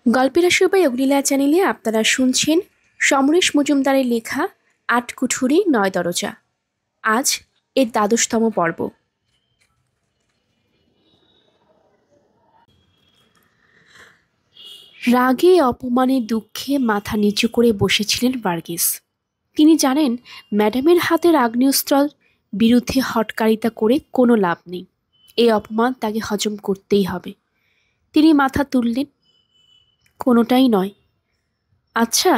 গল্পের আসর বা অগ্নিলা চ্যানেলে আপনারা শুনছেন সমরেশ মজুমদারের লেখা আটকুঠুরি নয় দরজা। আজ এর ১২তম পর্ব। রাগে অপমানে দুঃখে মাথা নিচু করে বসেছিলেন ভার্গিস। তিনি জানেন ম্যাডামের হাতের আগ্নেয়স্ত্রের বিরুদ্ধে হটকারিতা করে কোনো লাভ নেই। এই অপমান তাকে হজম করতেই হবে। তিনি মাথা তুললেন, কোনোটাই নয়। আচ্ছা,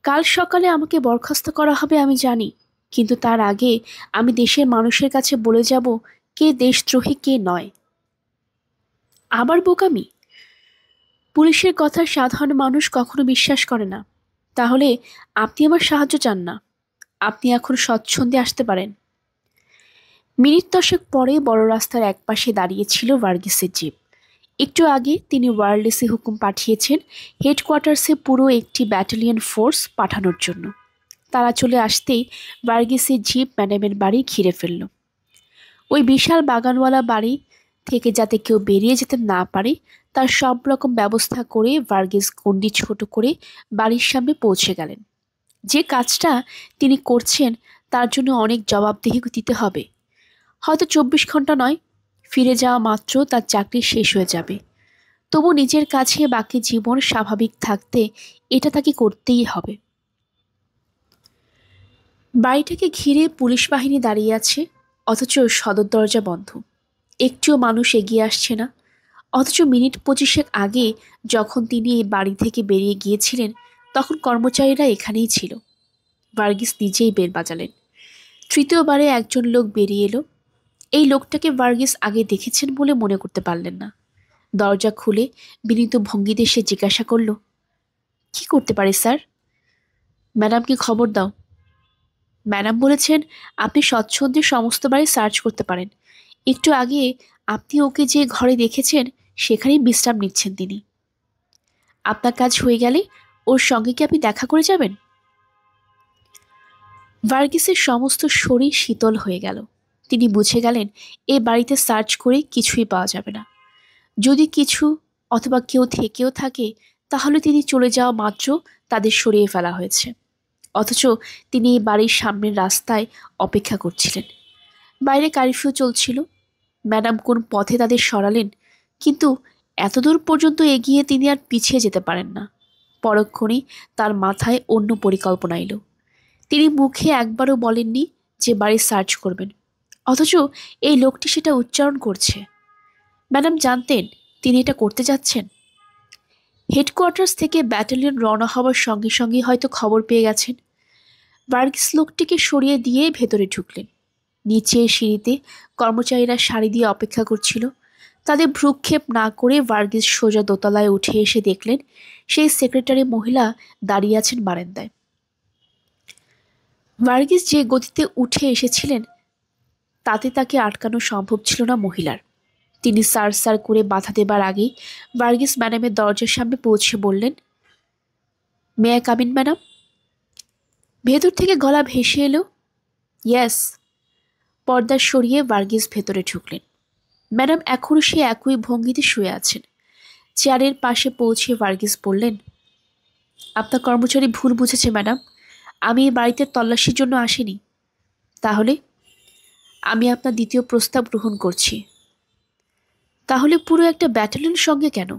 কাল সকালে আমাকে বরখাস্ত করা হবে আমি জানি, কিন্তু তার আগে আমি দেশের মানুষের কাছে বলে যাব কে দেশদ্রোহী কে নয়। আবার বোকামি? পুলিশের কথা সাধারণ মানুষ কখনো বিশ্বাস করে না। তাহলে আপনি আমার সাহায্য চান না? আপনি এখন স্বচ্ছন্দে আসতে পারেন। মিনিট দশেক পরে বড় রাস্তার একপাশে দাঁড়িয়েছিল ভার্গিসের জিপ। একটু আগে তিনি ওয়্যারলেসে হুকুম পাঠিয়েছেন হেডকোয়ার্টার্সে পুরো একটি ব্যাটালিয়ন ফোর্স পাঠানোর জন্য। তারা চলে আসতেই ভার্গিসের জিপ ম্যাডামের বাড়ি ঘিরে ফেলল। ওই বিশাল বাগানওয়ালা বাড়ি থেকে যাতে কেউ বেরিয়ে যেতে না পারে তার সব রকম ব্যবস্থা করে ভার্গিস গণ্ডি ছোট করে বাড়ির সামনে পৌঁছে গেলেন। যে কাজটা তিনি করছেন তার জন্য অনেক জবাবদিহি দিতে হবে। হয়তো ২৪ ঘন্টা নয়, ফিরে যাওয়া মাত্র তার চাকরি শেষ হয়ে যাবে। তবু নিজের কাছে বাকি জীবন স্বাভাবিক থাকতে এটা তাকে করতেই হবে। বাড়িটাকে ঘিরে পুলিশ বাহিনী দাঁড়িয়ে আছে, অথচ সদর দরজা বন্ধ। একটিও মানুষ এগিয়ে আসছে না। অথচ মিনিট ২৫ আগে যখন তিনি এই বাড়ি থেকে বেরিয়ে গিয়েছিলেন তখন কর্মচারীরা এখানেই ছিল। ভার্গিস নিজেই বেল বাজালেন। তৃতীয়বারে একজন লোক বেরিয়ে এলো। এই লোকটাকে ভার্গিস আগে দেখেছেন বলে মনে করতে পারলেন না। দরজা খুলে বিনীত ভঙ্গিতে সে জিজ্ঞাসা করল, কি করতে পারে স্যার? ম্যাডামকে খবর দাও। ম্যাডাম বলেছেন আপনি স্বচ্ছন্দে সমস্ত বাড়ি সার্চ করতে পারেন। একটু আগে আপনি ওকে যে ঘরে দেখেছেন সেখানেই বিশ্রাম নিচ্ছেন তিনি। আপনার কাজ হয়ে গেলে ওর সঙ্গে কি আপনি দেখা করে যাবেন? ভার্গিসের সমস্ত শরীর শীতল হয়ে গেল। তিনি বুঝে গেলেন এ বাড়িতে সার্চ করে কিছুই পাওয়া যাবে না। যদি কিছু অথবা কেউ থেকেও থাকে তাহলে তিনি চলে যাওয়া মাত্র তাদের সরিয়ে ফেলা হয়েছে। অথচ তিনি এই বাড়ির সামনের রাস্তায় অপেক্ষা করছিলেন। বাইরে কারফিউ চলছিল। ম্যাডাম কোন পথে তাদের সরালেন, কিন্তু এতদূর পর্যন্ত এগিয়ে তিনি আর পিছিয়ে যেতে পারেন না। পরক্ষণেই তার মাথায় অন্য পরিকল্পনা এলো। তিনি মুখে একবারও বলেননি যে বাড়ি সার্চ করবেন, অথচ এই লোকটি সেটা উচ্চারণ করছে। ম্যাডাম জানতেন তিনি এটা করতে যাচ্ছেন। হেডকোয়ার্টার্স থেকে ব্যাটালিয়ন রওনা হওয়ার সঙ্গে সঙ্গে হয়তো খবর পেয়ে গেছেন। ভার্গিস লোকটিকে সরিয়ে দিয়ে ভেতরে ঢুকলেন। নিচের সিঁড়িতে কর্মচারীরা সারি দিয়ে অপেক্ষা করছিল। তাদের ভ্রুক্ষেপ না করে ভার্গিস সোজা দোতলায় উঠে এসে দেখলেন সেই সেক্রেটারি মহিলা দাঁড়িয়ে আছেন বারান্দায়। ভার্গিস যে গতিতে উঠে এসেছিলেন তাতে তাকে আটকানো সম্ভব ছিল না মহিলার। তিনি সার সার করে বাধা দেবার আগেই ভার্গিস ম্যাডামের দরজার সামনে পৌঁছে বললেন, may I come in madam? ভেতর থেকে গলা ভেসে এলো, ইয়েস। পর্দা সরিয়ে ভার্গিস ভেতরে ঢুকলেন। ম্যাডাম এখনও সে একই ভঙ্গিতে শুয়ে আছেন। চেয়ারের পাশে পৌঁছে ভার্গিস বললেন, আপনার কর্মচারী ভুল বুঝেছে ম্যাডাম, আমি এই বাড়িতে তল্লাশির জন্য আসিনি। তাহলে? আমি আপনার দ্বিতীয় প্রস্তাব গ্রহণ করছি। তাহলে পুরো একটা ব্যাটালিয়ন সঙ্গে কেন?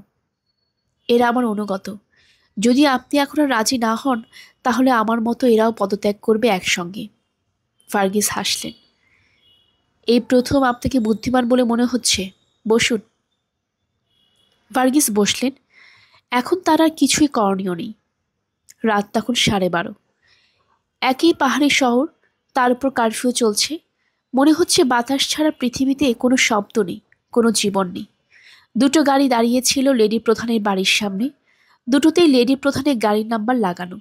এরা আমার অনুগত। যদি আপনি এখন আর রাজি না হন তাহলে আমার মতো এরাও পদত্যাগ করবে একসঙ্গে। ভার্গিস হাসলেন। এই প্রথম আপনাকে বুদ্ধিমান বলে মনে হচ্ছে, বসুন। ভার্গিস বসলেন। এখন তার আর কিছুই করণীয় নেই। রাত তখন 12:30। একই পাহাড়ি শহর, তার উপর কারফিউ চলছে। মনে হচ্ছে বাতাস ছাড়া পৃথিবীতে কোনো শব্দ নেই, কোনো জীবন নেই। দুটো গাড়ি দাঁড়িয়েছিল লেডি প্রধানের বাড়ির সামনে। দুটোতেই লেডি প্রধানের গাড়ির নাম্বার লাগানো।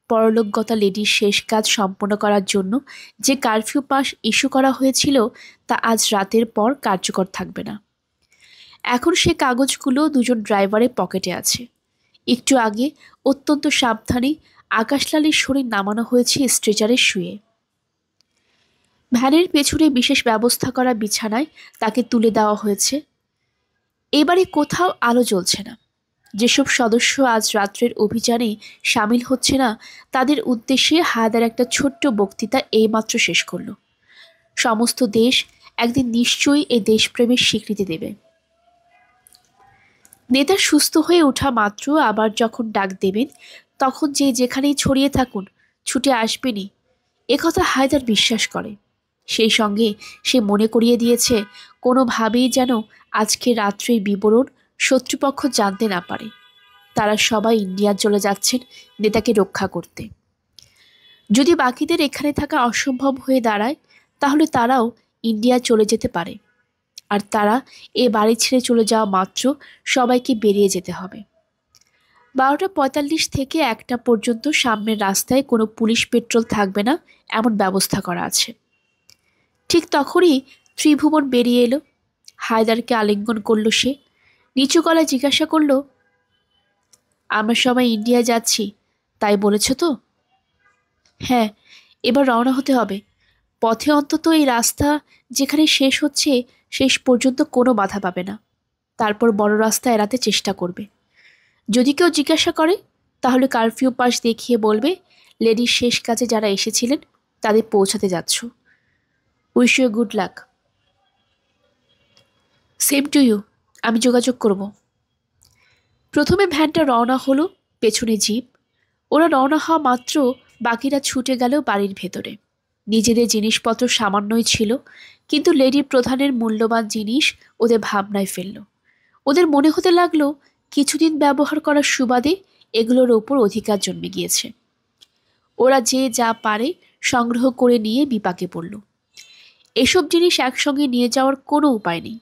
পরলোকগতা লেডির শেষ কাজ সম্পন্ন করার জন্য যে কারফিউ পাস ইস্যু করা হয়েছিল তা আজ রাতের পর কার্যকর থাকবে না। এখন সে কাগজগুলো দুজন ড্রাইভারের পকেটে আছে। একটু আগে অত্যন্ত সাবধানে আকাশলালের শরীর নামানো হয়েছে স্ট্রেচারে শুয়ে। ভ্যানের পেছনে বিশেষ ব্যবস্থা করা বিছানায় তাকে তুলে দেওয়া হয়েছে। এবারে কোথাও আলো জ্বলছে না। যেসব সদস্য আজ রাত্রের অভিযানে সামিল হচ্ছে না, তাদের উদ্দেশ্যে হায়দার একটা ছোট্ট বক্তৃতা এইমাত্র শেষ করলো। সমস্ত দেশ একদিন নিশ্চয়ই এই দেশপ্রেমের স্বীকৃতি দেবে। নেতা সুস্থ হয়ে ওঠা মাত্র আবার যখন ডাক দেবেন, তখন যে যেখানেই ছড়িয়ে থাকুন ছুটে আসবেনই, একথা হায়দার বিশ্বাস করে। সেই সঙ্গে সে মনে করিয়ে দিয়েছে, কোনোভাবেই যেন আজকে রাত্রের বিবরণ শত্রুপক্ষ জানতে না পারে। তারা সবাই ইন্ডিয়া চলে যাচ্ছেন নেতাকে রক্ষা করতে। যদি বাকিদের এখানে থাকা অসম্ভব হয়ে দাঁড়ায়, তাহলে তারাও ইন্ডিয়া চলে যেতে পারে। আর তারা এ বাড়ি ছেড়ে চলে যাওয়া মাত্র সবাইকে বেরিয়ে যেতে হবে। 12:45 থেকে 1টা পর্যন্ত সামনের রাস্তায় কোনো পুলিশ পেট্রোল থাকবে না, এমন ব্যবস্থা করা আছে। ঠিক তখনই ত্রিভুবন বেরিয়ে এলো। হায়দারকে আলিঙ্গন করল সে। নিচু গলায় জিজ্ঞাসা করল, আমরা সবাই ইন্ডিয়া যাচ্ছি, তাই বলেছ তো? হ্যাঁ, এবার রওনা হতে হবে। পথে অন্তত এই রাস্তা যেখানে শেষ হচ্ছে শেষ পর্যন্ত কোনো বাধা পাবে না। তারপর বড় রাস্তা এড়াতে চেষ্টা করবে। যদি কেউ জিজ্ঞাসা করে, তাহলে কারফিউ পাস দেখিয়ে বলবে লেডির শেষ কাজে যারা এসেছিলেন তাদের পৌঁছাতে যাচ্ছ। Wish you good luck. Same to you. আমি যোগাযোগ করব। প্রথমে ভ্যানটা রওনা হলো, পেছনে জিপ। ওরা রওনা হওয়া মাত্র বাকিরা ছুটে গেল বাড়ির ভেতরে। নিজেদের জিনিসপত্র সামান্যই ছিল, কিন্তু লেডি প্রধানের মূল্যবান জিনিস ওদের ভাবনায় ফেলল। ওদের মনে হতে লাগলো কিছুদিন ব্যবহার করার সুবাদে এগুলোর ওপর অধিকার জন্মে গিয়েছে। ওরা যে যা পারে সংগ্রহ করে নিয়ে বিপাকে পড়ল। এসব জিনিস একসঙ্গে নিয়ে যাওয়ার কোনো উপায় নেই।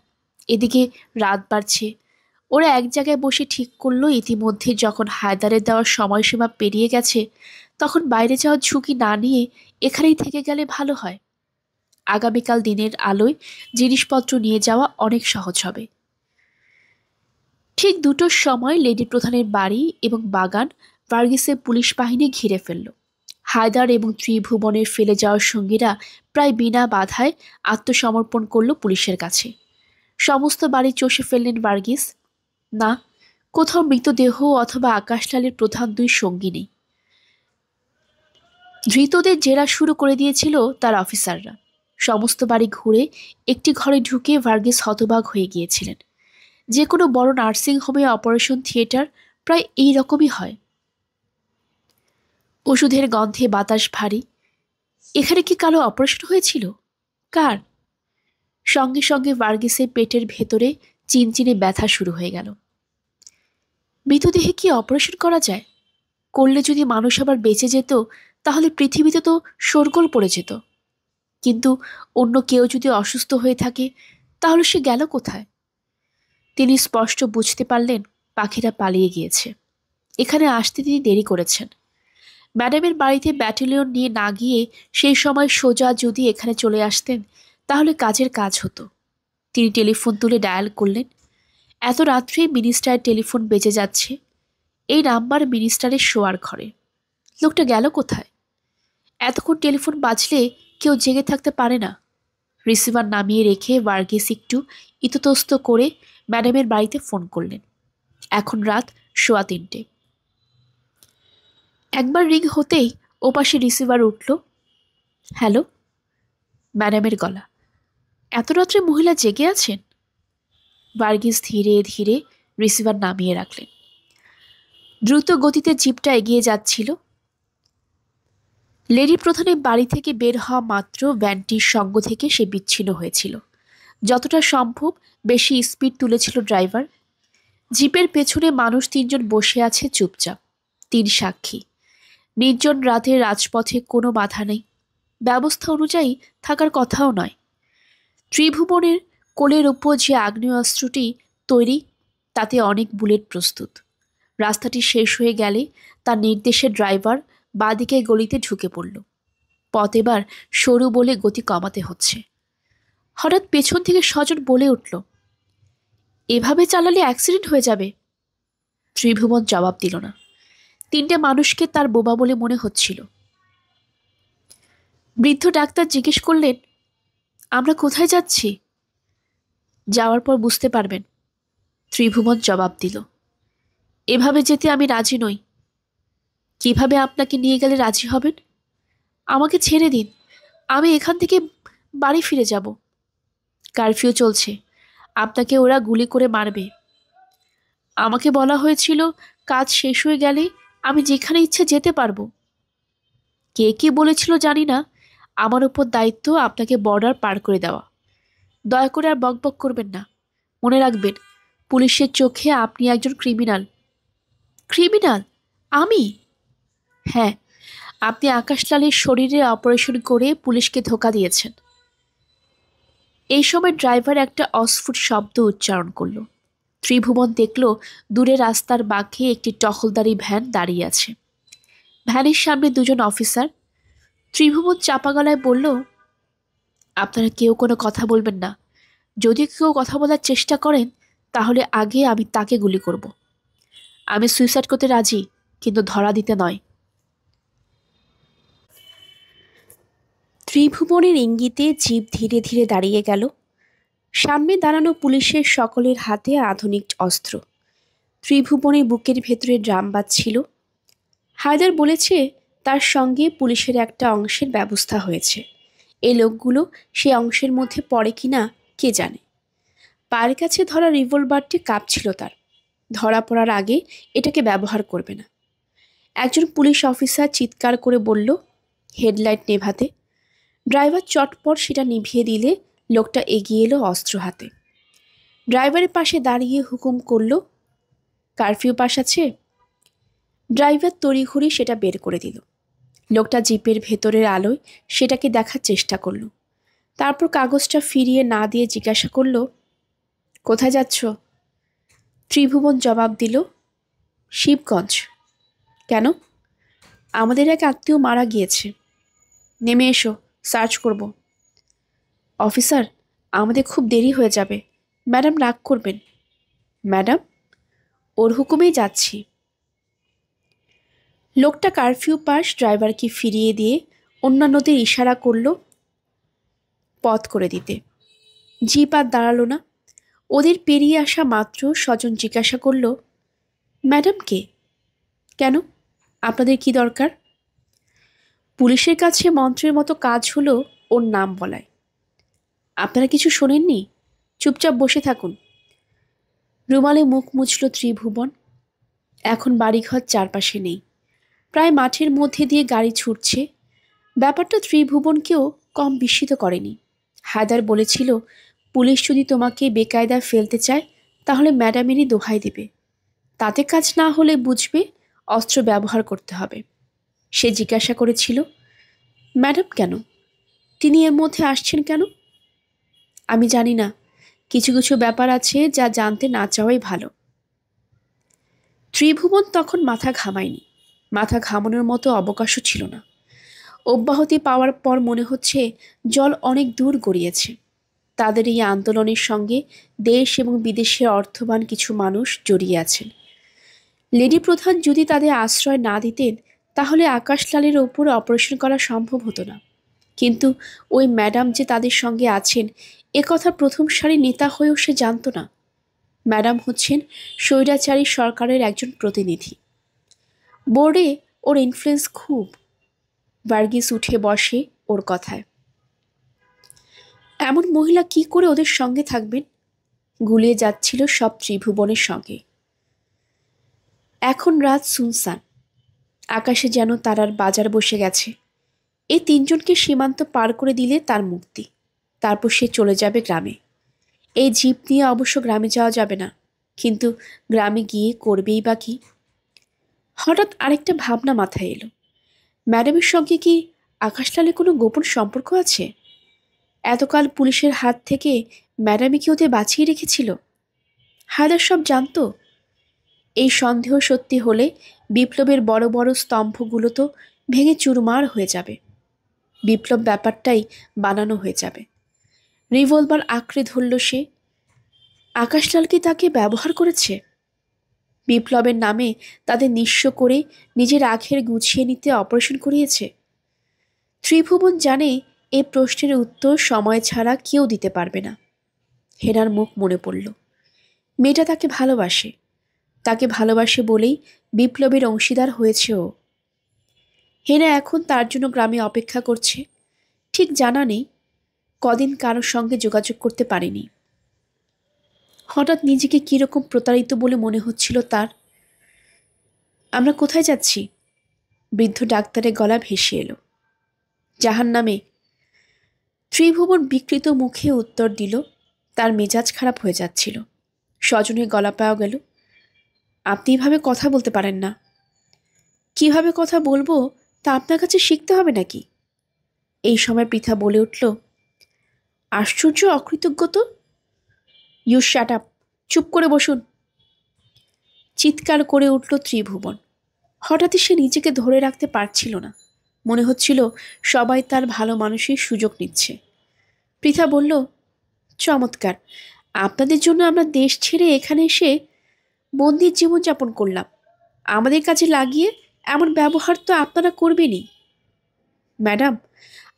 এদিকে রাত বাড়ছে। ওরা এক জায়গায় বসে ঠিক করলো, ইতিমধ্যে যখন হায়দারের দেওয়ার সময়সীমা পেরিয়ে গেছে, তখন বাইরে যাওয়ার ঝুঁকি না নিয়ে এখানেই থেকে গেলে ভালো হয়। আগামীকাল দিনের আলোয় জিনিসপত্র নিয়ে যাওয়া অনেক সহজ হবে। ঠিক 2টোর সময় লেডি প্রধানের বাড়ি এবং বাগান ভার্গিসের পুলিশ বাহিনী ঘিরে ফেলল। হায়দার এবং ত্রিভুবনের ফেলে যাওয়ার সঙ্গীরা প্রায় বিনা বাধায় আত্মসমর্পণ করল পুলিশের কাছে। সমস্ত বাড়ি চষে ফেললেন ভার্গিস। না, কোথাও মৃতদেহ অথবা আকাশলালের প্রধান 2 সঙ্গী নেই। ধৃতদের জেরা শুরু করে দিয়েছিল তার অফিসাররা। সমস্ত বাড়ি ঘুরে একটি ঘরে ঢুকে ভার্গিস হতবাক হয়ে গিয়েছিলেন। যে কোনো বড় নার্সিং হোমে অপারেশন থিয়েটার প্রায় এই রকমই হয়। ওষুধের গন্ধে বাতাস ভারী। এখানে কি কালো অপারেশন হয়েছিল? কার? সঙ্গে সঙ্গে ভার্গিসের পেটের ভেতরে চিনচিনে ব্যথা শুরু হয়ে গেল। মৃতদেহে কি অপারেশন করা যায়? করলে যদি মানুষ আবার বেঁচে যেত, তাহলে পৃথিবীতে তো শোরগোল পড়ে যেত। কিন্তু অন্য কেউ যদি অসুস্থ হয়ে থাকে, তাহলে সে গেল কোথায়? তিনি স্পষ্ট বুঝতে পারলেন পাখিরা পালিয়ে গিয়েছে। এখানে আসতে তিনি দেরি করেছেন। ম্যাডামের বাড়িতে ব্যাটালিয়ন নিয়ে না গিয়ে সেই সময় সোজা যদি এখানে চলে আসতেন, তাহলে কাজের কাজ হতো। তিনি টেলিফোন তুলে ডায়াল করলেন। এত রাত্রে মিনিস্টারের টেলিফোন বেজে যাচ্ছে। এই নাম্বার মিনিস্টারের শোয়ার ঘরে। লোকটা গেল কোথায়? এতক্ষণ টেলিফোন বাজলে কেউ জেগে থাকতে পারে না। রিসিভার নামিয়ে রেখে ভার্গিস একটু ইতস্তত করে ম্যাডামের বাড়িতে ফোন করলেন। এখন রাত 3:15। একবার রিং হতেই ওপাশে রিসিভার উঠল। হ্যালো। ম্যাডামের গলা। এত রাত্রে মহিলা জেগে আছেন? ভার্গিস ধীরে ধীরে রিসিভার নামিয়ে রাখলেন। দ্রুত গতিতে জিপটা এগিয়ে যাচ্ছিল। লেডি প্রধানের বাড়ি থেকে বের হওয়া মাত্র ভ্যানটির সঙ্গ থেকে সে বিচ্ছিন্ন হয়েছিল। যতটা সম্ভব বেশি স্পিড তুলেছিল ড্রাইভার। জিপের পেছনে মানুষ 3জন বসে আছে চুপচাপ। 3 সাক্ষী। নির্জন রাতের রাজপথে কোনো বাধা নেই। ব্যবস্থা অনুযায়ী থাকার কথাও নয়। ত্রিভুবনের কোলের ওপর যে আগ্নেয়াস্ত্রটি তৈরি, তাতে অনেক বুলেট প্রস্তুত। রাস্তাটি শেষ হয়ে গেলে তার নির্দেশে ড্রাইভার বাঁদিকে গলিতে ঢুকে পড়ল। পথ এবার সরু বলে গতি কমাতে হচ্ছে। হঠাৎ পেছন থেকে স্বজন বলে উঠল, এভাবে চালালে অ্যাক্সিডেন্ট হয়ে যাবে। ত্রিভুবন জবাব দিল না। 3টে মানুষকে তার বোবা বলে মনে হচ্ছিল। বৃদ্ধ ডাক্তার জিজ্ঞেস করলেন, আমরা কোথায় যাচ্ছি? যাওয়ার পর বুঝতে পারবেন। ত্রিভুবন জবাব দিল। এভাবে যেতে আমি রাজি নই। কিভাবে আপনাকে নিয়ে গেলে রাজি হবেন? আমাকে ছেড়ে দিন, আমি এখান থেকে বাড়ি ফিরে যাব। কারফিউ চলছে, আপনাকে ওরা গুলি করে মারবে। আমাকে বলা হয়েছিল কাজ শেষ হয়ে গেলে আমি যেখানে ইচ্ছে যেতে পারবো। কে কি বলেছিল জানি না, আমার উপর দায়িত্ব আপনাকে বর্ডার পার করে দেওয়া। দয়া করে আর বকবক করবেন না। মনে রাখবেন, পুলিশের চোখে আপনি একজন ক্রিমিনাল। ক্রিমিনাল? আমি? হ্যাঁ, আপনি আকাশলালের শরীরে অপারেশন করে পুলিশকে ধোঁকা দিয়েছেন। এই সময় ড্রাইভার একটা অস্ফুট শব্দ উচ্চারণ করলো। ত্রিভুবন দেখল দূরে রাস্তার বাঁকে একটি টহলদারি ভ্যান দাঁড়িয়ে আছে। ভ্যানের সামনে দুজন অফিসার। ত্রিভুবন চাপা গলায় বলল, আপনারা কেউ কোনো কথা বলবেন না। যদি কেউ কথা বলার চেষ্টা করেন তাহলে আগে আমি তাকে গুলি করব। আমি সুইসাইড করতে রাজি, কিন্তু ধরা দিতে নয়। ত্রিভুবনের ইঙ্গিতে জিপ ধীরে ধীরে দাঁড়িয়ে গেল। সামনে দাঁড়ানো পুলিশের সকলের হাতে আধুনিক অস্ত্র। ত্রিভুবনের বুকের ভেতরে ড্রাম বাজছিল। হায়দার বলেছে তার সঙ্গে পুলিশের একটা অংশের ব্যবস্থা হয়েছে। এই লোকগুলো সে অংশের মধ্যে পড়ে কিনা কে জানে। পায়ের কাছে ধরা রিভলভারটি কাঁপছিল তার। ধরা পড়ার আগে এটাকে ব্যবহার করবে না। একজন পুলিশ অফিসার চিৎকার করে বলল, হেডলাইট নেভাতে। ড্রাইভার চটপট সেটা নিভিয়ে দিলে লোকটা এগিয়ে এলো অস্ত্র হাতে। ড্রাইভারের পাশে দাঁড়িয়ে হুকুম করল, কারফিউ পাস আছে? ড্রাইভার তড়িঘড়ি সেটা বের করে দিল। লোকটা জিপের ভেতরের আলোয় সেটাকে দেখার চেষ্টা করল। তারপর কাগজটা ফিরিয়ে না দিয়ে জিজ্ঞাসা করল, কোথায় যাচ্ছ? ত্রিভুবন জবাব দিল, শিবগঞ্জ। কেন? আমাদের এক আত্মীয় মারা গিয়েছে। নেমে এসো, সার্চ করব। অফিসার, আমাদের খুব দেরি হয়ে যাবে, ম্যাডাম রাগ করবেন। ম্যাডাম? ওর হুকুমেই যাচ্ছি। লোকটা কারফিউ পাস ড্রাইভারকে ফিরিয়ে দিয়ে অন্যান্যদের ইশারা করল পথ করে দিতে। জিপ আর দাঁড়ালো না। ওদের পেরিয়ে আসা মাত্র স্বজন জিজ্ঞাসা করল, ম্যাডাম কে? কেন, আপনাদের কি দরকার? পুলিশের কাছে মন্ত্রের মতো কাজ হলো ওর নাম বলায়। আপনারা কিছু শোনেননি? চুপচাপ বসে থাকুন। রুমালে মুখ মুছল ত্রিভুবন। এখন বাড়িঘর চারপাশে নেই। প্রায় মাঠের মধ্যে দিয়ে গাড়ি ছুটছে। ব্যাপারটা ত্রিভুবনকেও কম বিস্মিত করেনি। হায়দার বলেছিল, পুলিশ যদি তোমাকে বেকায়দা ফেলতে চায় তাহলে ম্যাডামেরই দোহাই দেবে। তাতে কাজ না হলে বুঝবে অস্ত্র ব্যবহার করতে হবে। সে জিজ্ঞাসা করেছিল, ম্যাডাম কেন? তিনি এর মধ্যে আসছেন কেন? আমি জানি না, কিছু কিছু ব্যাপার আছে যা জানতে না চাওয়াই ভালো। ত্রিভুবন তখন মাথা ঘামায়নি। মাথা ঘামানোর মতো অবকাশও ছিল না। অব্যাহতি পাওয়ার পর মনে হচ্ছে জল অনেক দূর গড়িয়েছে। তাদের এই আন্দোলনের সঙ্গে দেশ এবং বিদেশের অর্থবান কিছু মানুষ জড়িয়ে আছেন। লেডি প্রধান যদি তাদের আশ্রয় না দিতেন তাহলে আকাশলালের ওপর অপারেশন করা সম্ভব হতো না। কিন্তু ওই ম্যাডাম যে তাদের সঙ্গে আছেন একথা প্রথম সারির নেতা হয়েও সে জানত না। ম্যাডাম হচ্ছেন স্বৈরাচারী সরকারের একজন প্রতিনিধি। বোর্ডে ওর ইনফ্লুয়েন্স খুব। ভার্গিস উঠে বসে ওর কথায়। এমন মহিলা কি করে ওদের সঙ্গে থাকবেন? গুলিয়ে যাচ্ছিল সব ত্রিভুবনের সঙ্গে। এখন রাত সুনসান। আকাশে যেন তারার বাজার বসে গেছে। এই তিনজনকে সীমান্ত পার করে দিলে তার মুক্তি। তারপর সে চলে যাবে গ্রামে। এই জিপ নিয়ে অবশ্য গ্রামে যাওয়া যাবে না, কিন্তু গ্রামে গিয়ে করবেই বা কি? হঠাৎ আরেকটা ভাবনা মাথায় এলো। ম্যাডামের সঙ্গে কি আকাশলালের কোনো গোপন সম্পর্ক আছে? এতকাল পুলিশের হাত থেকে ম্যাডামই কি ওদের বাঁচিয়ে রেখেছিল? হায়দার সব জানতো। এই সন্দেহ সত্যি হলে বিপ্লবের বড় বড় স্তম্ভগুলো তো ভেঙে চুরমার হয়ে যাবে। বিপ্লব ব্যাপারটাই বানানো হয়ে যাবে। রিভলভার আঁকড়ে ধরল সে। আকাশলাল কি তাকে ব্যবহার করেছে? বিপ্লবের নামে তাদের নিঃস্ব করে নিজের আখের গুছিয়ে নিতে অপারেশন করিয়েছে? ত্রিভুবন জানে এই প্রশ্নের উত্তর সময় ছাড়া কেউ দিতে পারবে না। হেনার মুখ মনে পড়ল। মেয়েটা তাকে ভালোবাসে। তাকে ভালোবাসে বলেই বিপ্লবের অংশীদার হয়েছে ও। হেনা এখন তার জন্য গ্রামে অপেক্ষা করছে। ঠিক জানা নেই কদিন কারোর সঙ্গে যোগাযোগ করতে পারেনি। হঠাৎ নিজেকে কীরকম প্রতারিত বলে মনে হচ্ছিল তার। আমরা কোথায় যাচ্ছি? বৃদ্ধ ডাক্তারের গলা ভেসে এলো। জাহান্নামে। ত্রিভুবন বিকৃত মুখে উত্তর দিল। তার মেজাজ খারাপ হয়ে যাচ্ছিল। স্বজনের গলা পাওয়া গেল। আপনি এভাবে কথা বলতে পারেন না। কিভাবে কথা বলবো তা আপনার কাছে শিখতে হবে নাকি? এই সময় পৃথা বলে উঠল, আশ্চর্য অকৃতজ্ঞ তো। ইউ শাট আপ, চুপ করে বসুন। চিৎকার করে উঠল ত্রিভুবন। হঠাৎই সে নিজেকে ধরে রাখতে পারছিল না। মনে হচ্ছিল সবাই তার ভালো মানুষের সুযোগ নিচ্ছে। পৃথা বলল, চমৎকার, আপনাদের জন্য আমরা দেশ ছেড়ে এখানে এসে বন্দির জীবনযাপন করলাম। আমাদের কাজে লাগিয়ে এমন ব্যবহার তো আপনারা করবেনই। ম্যাডাম,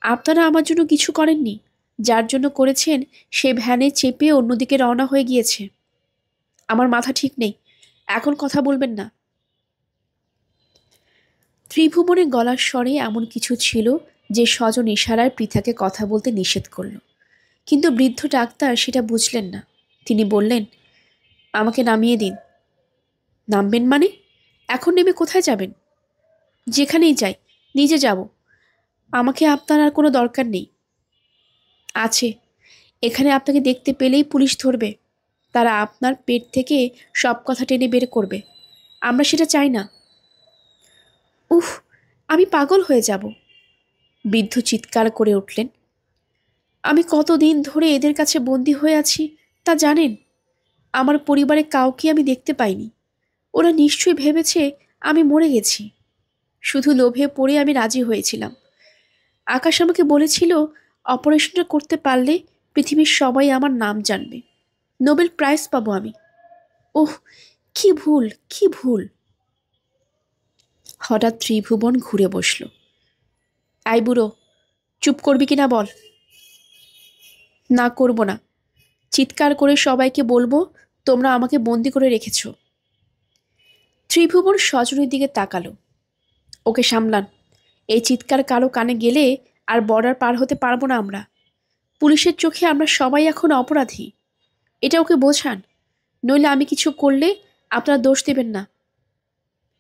আপনারা আমার জন্য কিছু করেননি। যার জন্য করেছেন সে ভ্যানে চেপে অন্যদিকে রওনা হয়ে গিয়েছে। আমার মাথা ঠিক নেই, এখন কথা বলবেন না। ত্রিভুবনের গলার স্বরে এমন কিছু ছিল যে স্বজন ইশারায় পৃথাকে কথা বলতে নিষেধ করল। কিন্তু বৃদ্ধ ডাক্তার সেটা বুঝলেন না। তিনি বললেন, আমাকে নামিয়ে দিন। নামবেন মানে? এখন নেমে কোথায় যাবেন? যেখানেই যাই, নিজে যাব। আমাকে আপনার আর কোনো দরকার নেই। আছে, এখানে আপনাকে দেখতে পেলেই পুলিশ ধরবে। তারা আপনার পেট থেকে সব কথা টেনে বের করবে। আমরা সেটা চাই না। উফ, আমি পাগল হয়ে যাব। বৃদ্ধ চিৎকার করে উঠলেন। আমি কতদিন ধরে এদের কাছে বন্দী হয়ে আছি তা জানেন? আমার পরিবারে কাউকে আমি দেখতে পাইনি। ওরা নিশ্চয়ই ভেবেছে আমি মরে গেছি। শুধু লোভে পড়ে আমি রাজি হয়েছিলাম। আকাশ আমাকে বলেছিল অপারেশনটা করতে পারলে পৃথিবীর সবাই আমার নাম জানবে, নোবেল প্রাইজ পাবো আমি। ওহ, কি ভুল, কি ভুল। হঠাৎ ত্রিভুবন ঘুরে বসল। আই বুড়ো, চুপ করবি কিনা বল। না, করব না। চিৎকার করে সবাইকে বলবো তোমরা আমাকে বন্দি করে রেখেছ। ত্রিভুবন স্বজনের দিকে তাকালো। ওকে সামলান। এই চিৎকার কারো কানে গেলে আর বর্ডার পার হতে পারবো না আমরা। পুলিশের চোখে আমরা সবাই এখন অপরাধী। এটা ওকে বোঝান, নইলে আমি কিছু করলে আপনারা দোষ দেবেন না।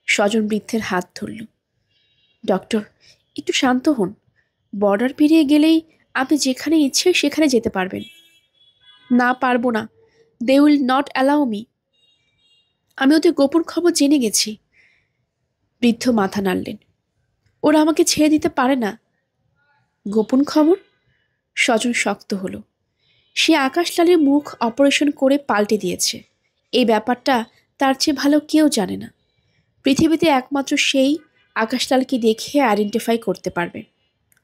স্বজন বৃদ্ধের হাত ধরল। ডক্টর, একটু শান্ত হন। বর্ডার পেরিয়ে গেলেই আপনি যেখানে ইচ্ছে সেখানে যেতে পারবেন। না, পারবো না। They will not allow me. আমি ওদের গোপন খবর জেনে গেছি। বৃদ্ধ মাথা নাড়লেন। ওরা আমাকে ছেড়ে দিতে পারে না। গোপন খবর? স্বজন শক্ত হলো। সে আকাশলালের মুখ অপারেশন করে পাল্টে দিয়েছে। এই ব্যাপারটা তার চেয়ে ভালো কেউ জানে না। পৃথিবীতে একমাত্র সেই আকাশলালকে দেখে আইডেন্টিফাই করতে পারবে।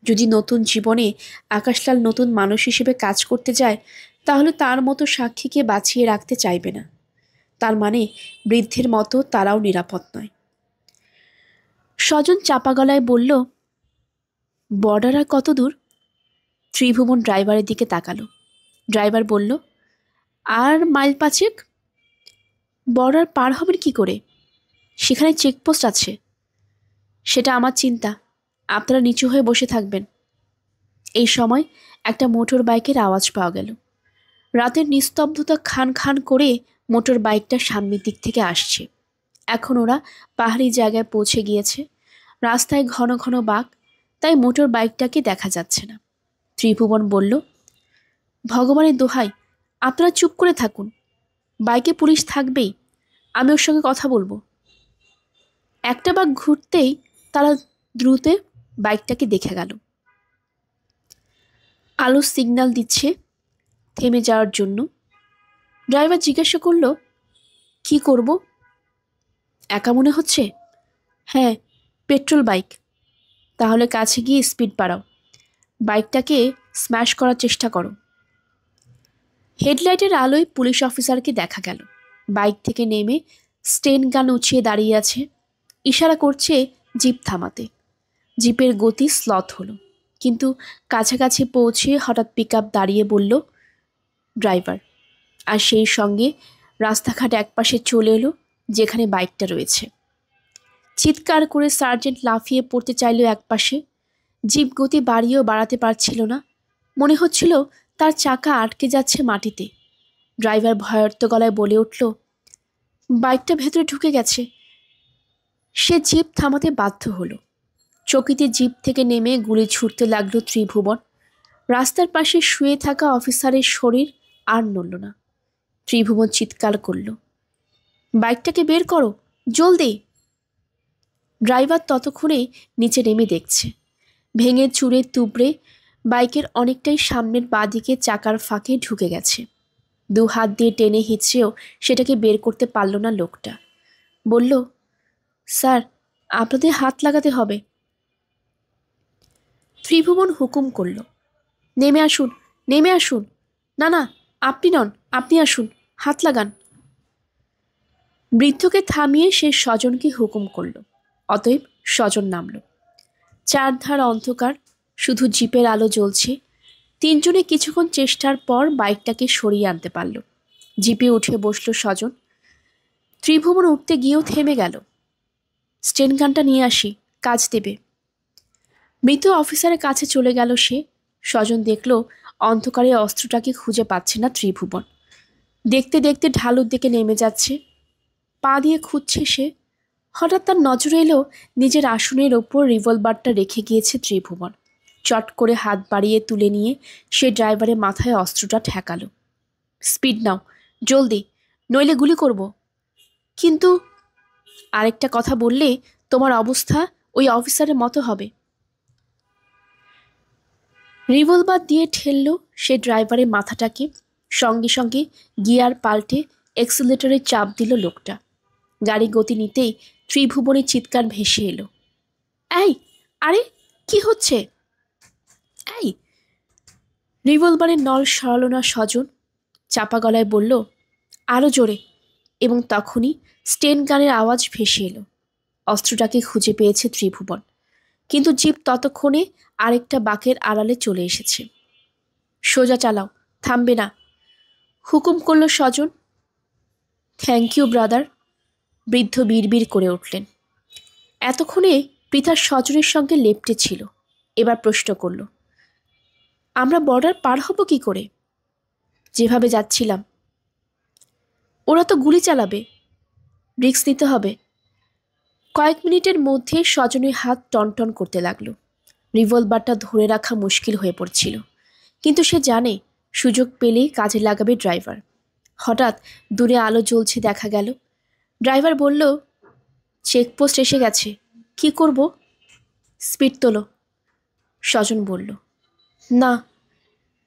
যদি নতুন জীবনে আকাশলাল নতুন মানুষ হিসেবে কাজ করতে যায়, তাহলে তার মতো সাক্ষীকে বাঁচিয়ে রাখতে চাইবে না। তার মানে বৃদ্ধের মতো তারাও নিরাপদ নয়। স্বজন চাপা গলায় বলল, বর্ডার আর কত দূর? ত্রিভুবন ড্রাইভারের দিকে তাকালো। ড্রাইভার বলল, আর মাইল 5। বর্ডার পার হবেন কি করে? সেখানে চেকপোস্ট আছে। সেটা আমার চিন্তা। আপনারা নিচু হয়ে বসে থাকবেন। এই সময় একটা মোটর বাইকের আওয়াজ পাওয়া গেল। রাতের নিস্তব্ধতা খান খান করে মোটর বাইকটা সামনের দিক থেকে আসছে। এখন ওরা পাহাড়ি জায়গায় পৌঁছে গিয়েছে। রাস্তায় ঘন ঘন বাঁক, তাই মোটর বাইকটাকে দেখা যাচ্ছে না। ত্রিভুবন বলল, ভগবানের দোহাই, আপনারা চুপ করে থাকুন। বাইকে পুলিশ থাকবেই, আমি ওর সঙ্গে কথা বলবো। একটা বাঁক ঘুরতেই তারা দ্রুত বাইকটাকে দেখে গেল। আলো সিগন্যাল দিচ্ছে থেমে যাওয়ার জন্য। ড্রাইভার জিজ্ঞাসা করল, কি করব? একা মনে হচ্ছে? হ্যাঁ, পেট্রোল বাইক। তাহলে কাছে গিয়ে স্পিড বাড়াও। বাইকটাকে স্ম্যাশ করার চেষ্টা করো। হেডলাইটের আলোয় পুলিশ অফিসারকে দেখা গেল। বাইক থেকে নেমে স্টেন গান উঁচিয়ে দাঁড়িয়ে আছে। ইশারা করছে জিপ থামাতে। জিপের গতি স্লথ হলো, কিন্তু কাছাকাছি পৌঁছে হঠাৎ পিকআপ দাঁড়িয়ে বলল, ড্রাইভার। আর সেই সঙ্গে রাস্তাঘাট একপাশে চলে এলো। যেখানে বাইকটা রয়েছে। চিৎকার করে সার্জেন্ট লাফিয়ে পড়তে চাইল একপাশে। জিপ গতি বাড়িয়েও বাড়াতে পারছিল না। মনে হচ্ছিল তার চাকা আটকে যাচ্ছে মাটিতে। ড্রাইভার ভয়ার্ত গলায় বলে উঠল, বাইকটা ভেতরে ঢুকে গেছে। সে জিপ থামাতে বাধ্য হলো। চকিতে জিপ থেকে নেমে গুলি ছুটতে লাগলো ত্রিভুবন। রাস্তার পাশে শুয়ে থাকা অফিসারের শরীর আর নড়ল না। ত্রিভুবন চিৎকার করল, বাইকটাকে বের করো, জলদি। ড্রাইভার ততক্ষণে নিচে নেমে দেখছে, ভেঙে চুরে তুবড়ে বাইকের অনেকটাই সামনের বাঁদিকে চাকার ফাঁকে ঢুকে গেছে। 2 হাত দিয়ে টেনে হিঁচড়েও সেটাকে বের করতে পারল না লোকটা। বলল, স্যার, আপনাদের হাত লাগাতে হবে। ত্রিভুবন হুকুম করল, নেমে আসুন, নেমে আসুন। না না, আপনি নন, আপনি আসুন, হাত লাগান। বৃদ্ধকে থামিয়ে সে স্বজনকে হুকুম করল। অতএব স্বজন নামল। চারধার অন্ধকার, শুধু জিপের আলো জ্বলছে। 3 জনে কিছুক্ষণ চেষ্টার পর বাইকটাকে সরিয়ে আনতে পারল। জিপে উঠে বসল স্বজন। ত্রিভুবন উঠতে গিয়েও থেমে গেল। স্টেন গানটা নিয়ে আসি, কাজ দেবে। মৃত অফিসারের কাছে চলে গেল সে। স্বজন দেখল অন্ধকারে অস্ত্রটাকে খুঁজে পাচ্ছে না ত্রিভুবন। দেখতে দেখতে ঢালুর দিকে নেমে যাচ্ছে। পা দিয়ে খুঁজছে সে। হঠাৎ তার নজরে এলো নিজের আসনের ওপর রিভলভারটা রেখে গিয়েছে ত্রিভুবন। চট করে হাত বাড়িয়ে তুলে নিয়ে সে ড্রাইভারের মাথায় অস্ত্রটা ঠেকালো। স্পিড নাও, জলদি, নইলে গুলি করব। কিন্তু আরেকটা কথা বললে তোমার অবস্থা ওই অফিসারের মতো হবে। রিভলভার দিয়ে ঠেললো সে ড্রাইভারের মাথাটাকে। সঙ্গে সঙ্গে গিয়ার পাল্টে এক্সিলেটরে চাপ দিল লোকটা। গাড়ি গতি নিতেই ত্রিভুবনের চিৎকার ভেসে এলো, এই, আরে কি হচ্ছে? এই! রিভলভারের নল সরালো না স্বজন। চাপা গলায় বলল, আরও জোরে। এবং তখনই স্টেন গানের আওয়াজ ভেসে এলো। অস্ত্রটাকে খুঁজে পেয়েছে ত্রিভুবন। কিন্তু জিপ ততক্ষণে আরেকটা বাঁকের আড়ালে চলে এসেছে। সোজা চালাও, থামবে না, হুকুম করল স্বজন। থ্যাংক ইউ ব্রাদার, বৃদ্ধ বিড়বিড় করে উঠলেন। এতক্ষণে পৃথা স্বজনের সঙ্গে লেপ্টে ছিল। এবার প্রশ্ন করল, আমরা বর্ডার পার হব কি করে? যেভাবে যাচ্ছিলাম। ওরা তো গুলি চালাবে, রিস্ক নিতে হবে। কয়েক মিনিটের মধ্যে স্বজনের হাত টনটন করতে লাগলো। রিভলভারটা ধরে রাখা মুশকিল হয়ে পড়ছিল। কিন্তু সে জানে সুযোগ পেলেই কাজে লাগাবে ড্রাইভার। হঠাৎ দূরে আলো জ্বলছে দেখা গেল। ড্রাইভার বলল, চেকপোস্ট এসে গেছে, কি করব? স্পিড তোলো। স্বজন বলল, না।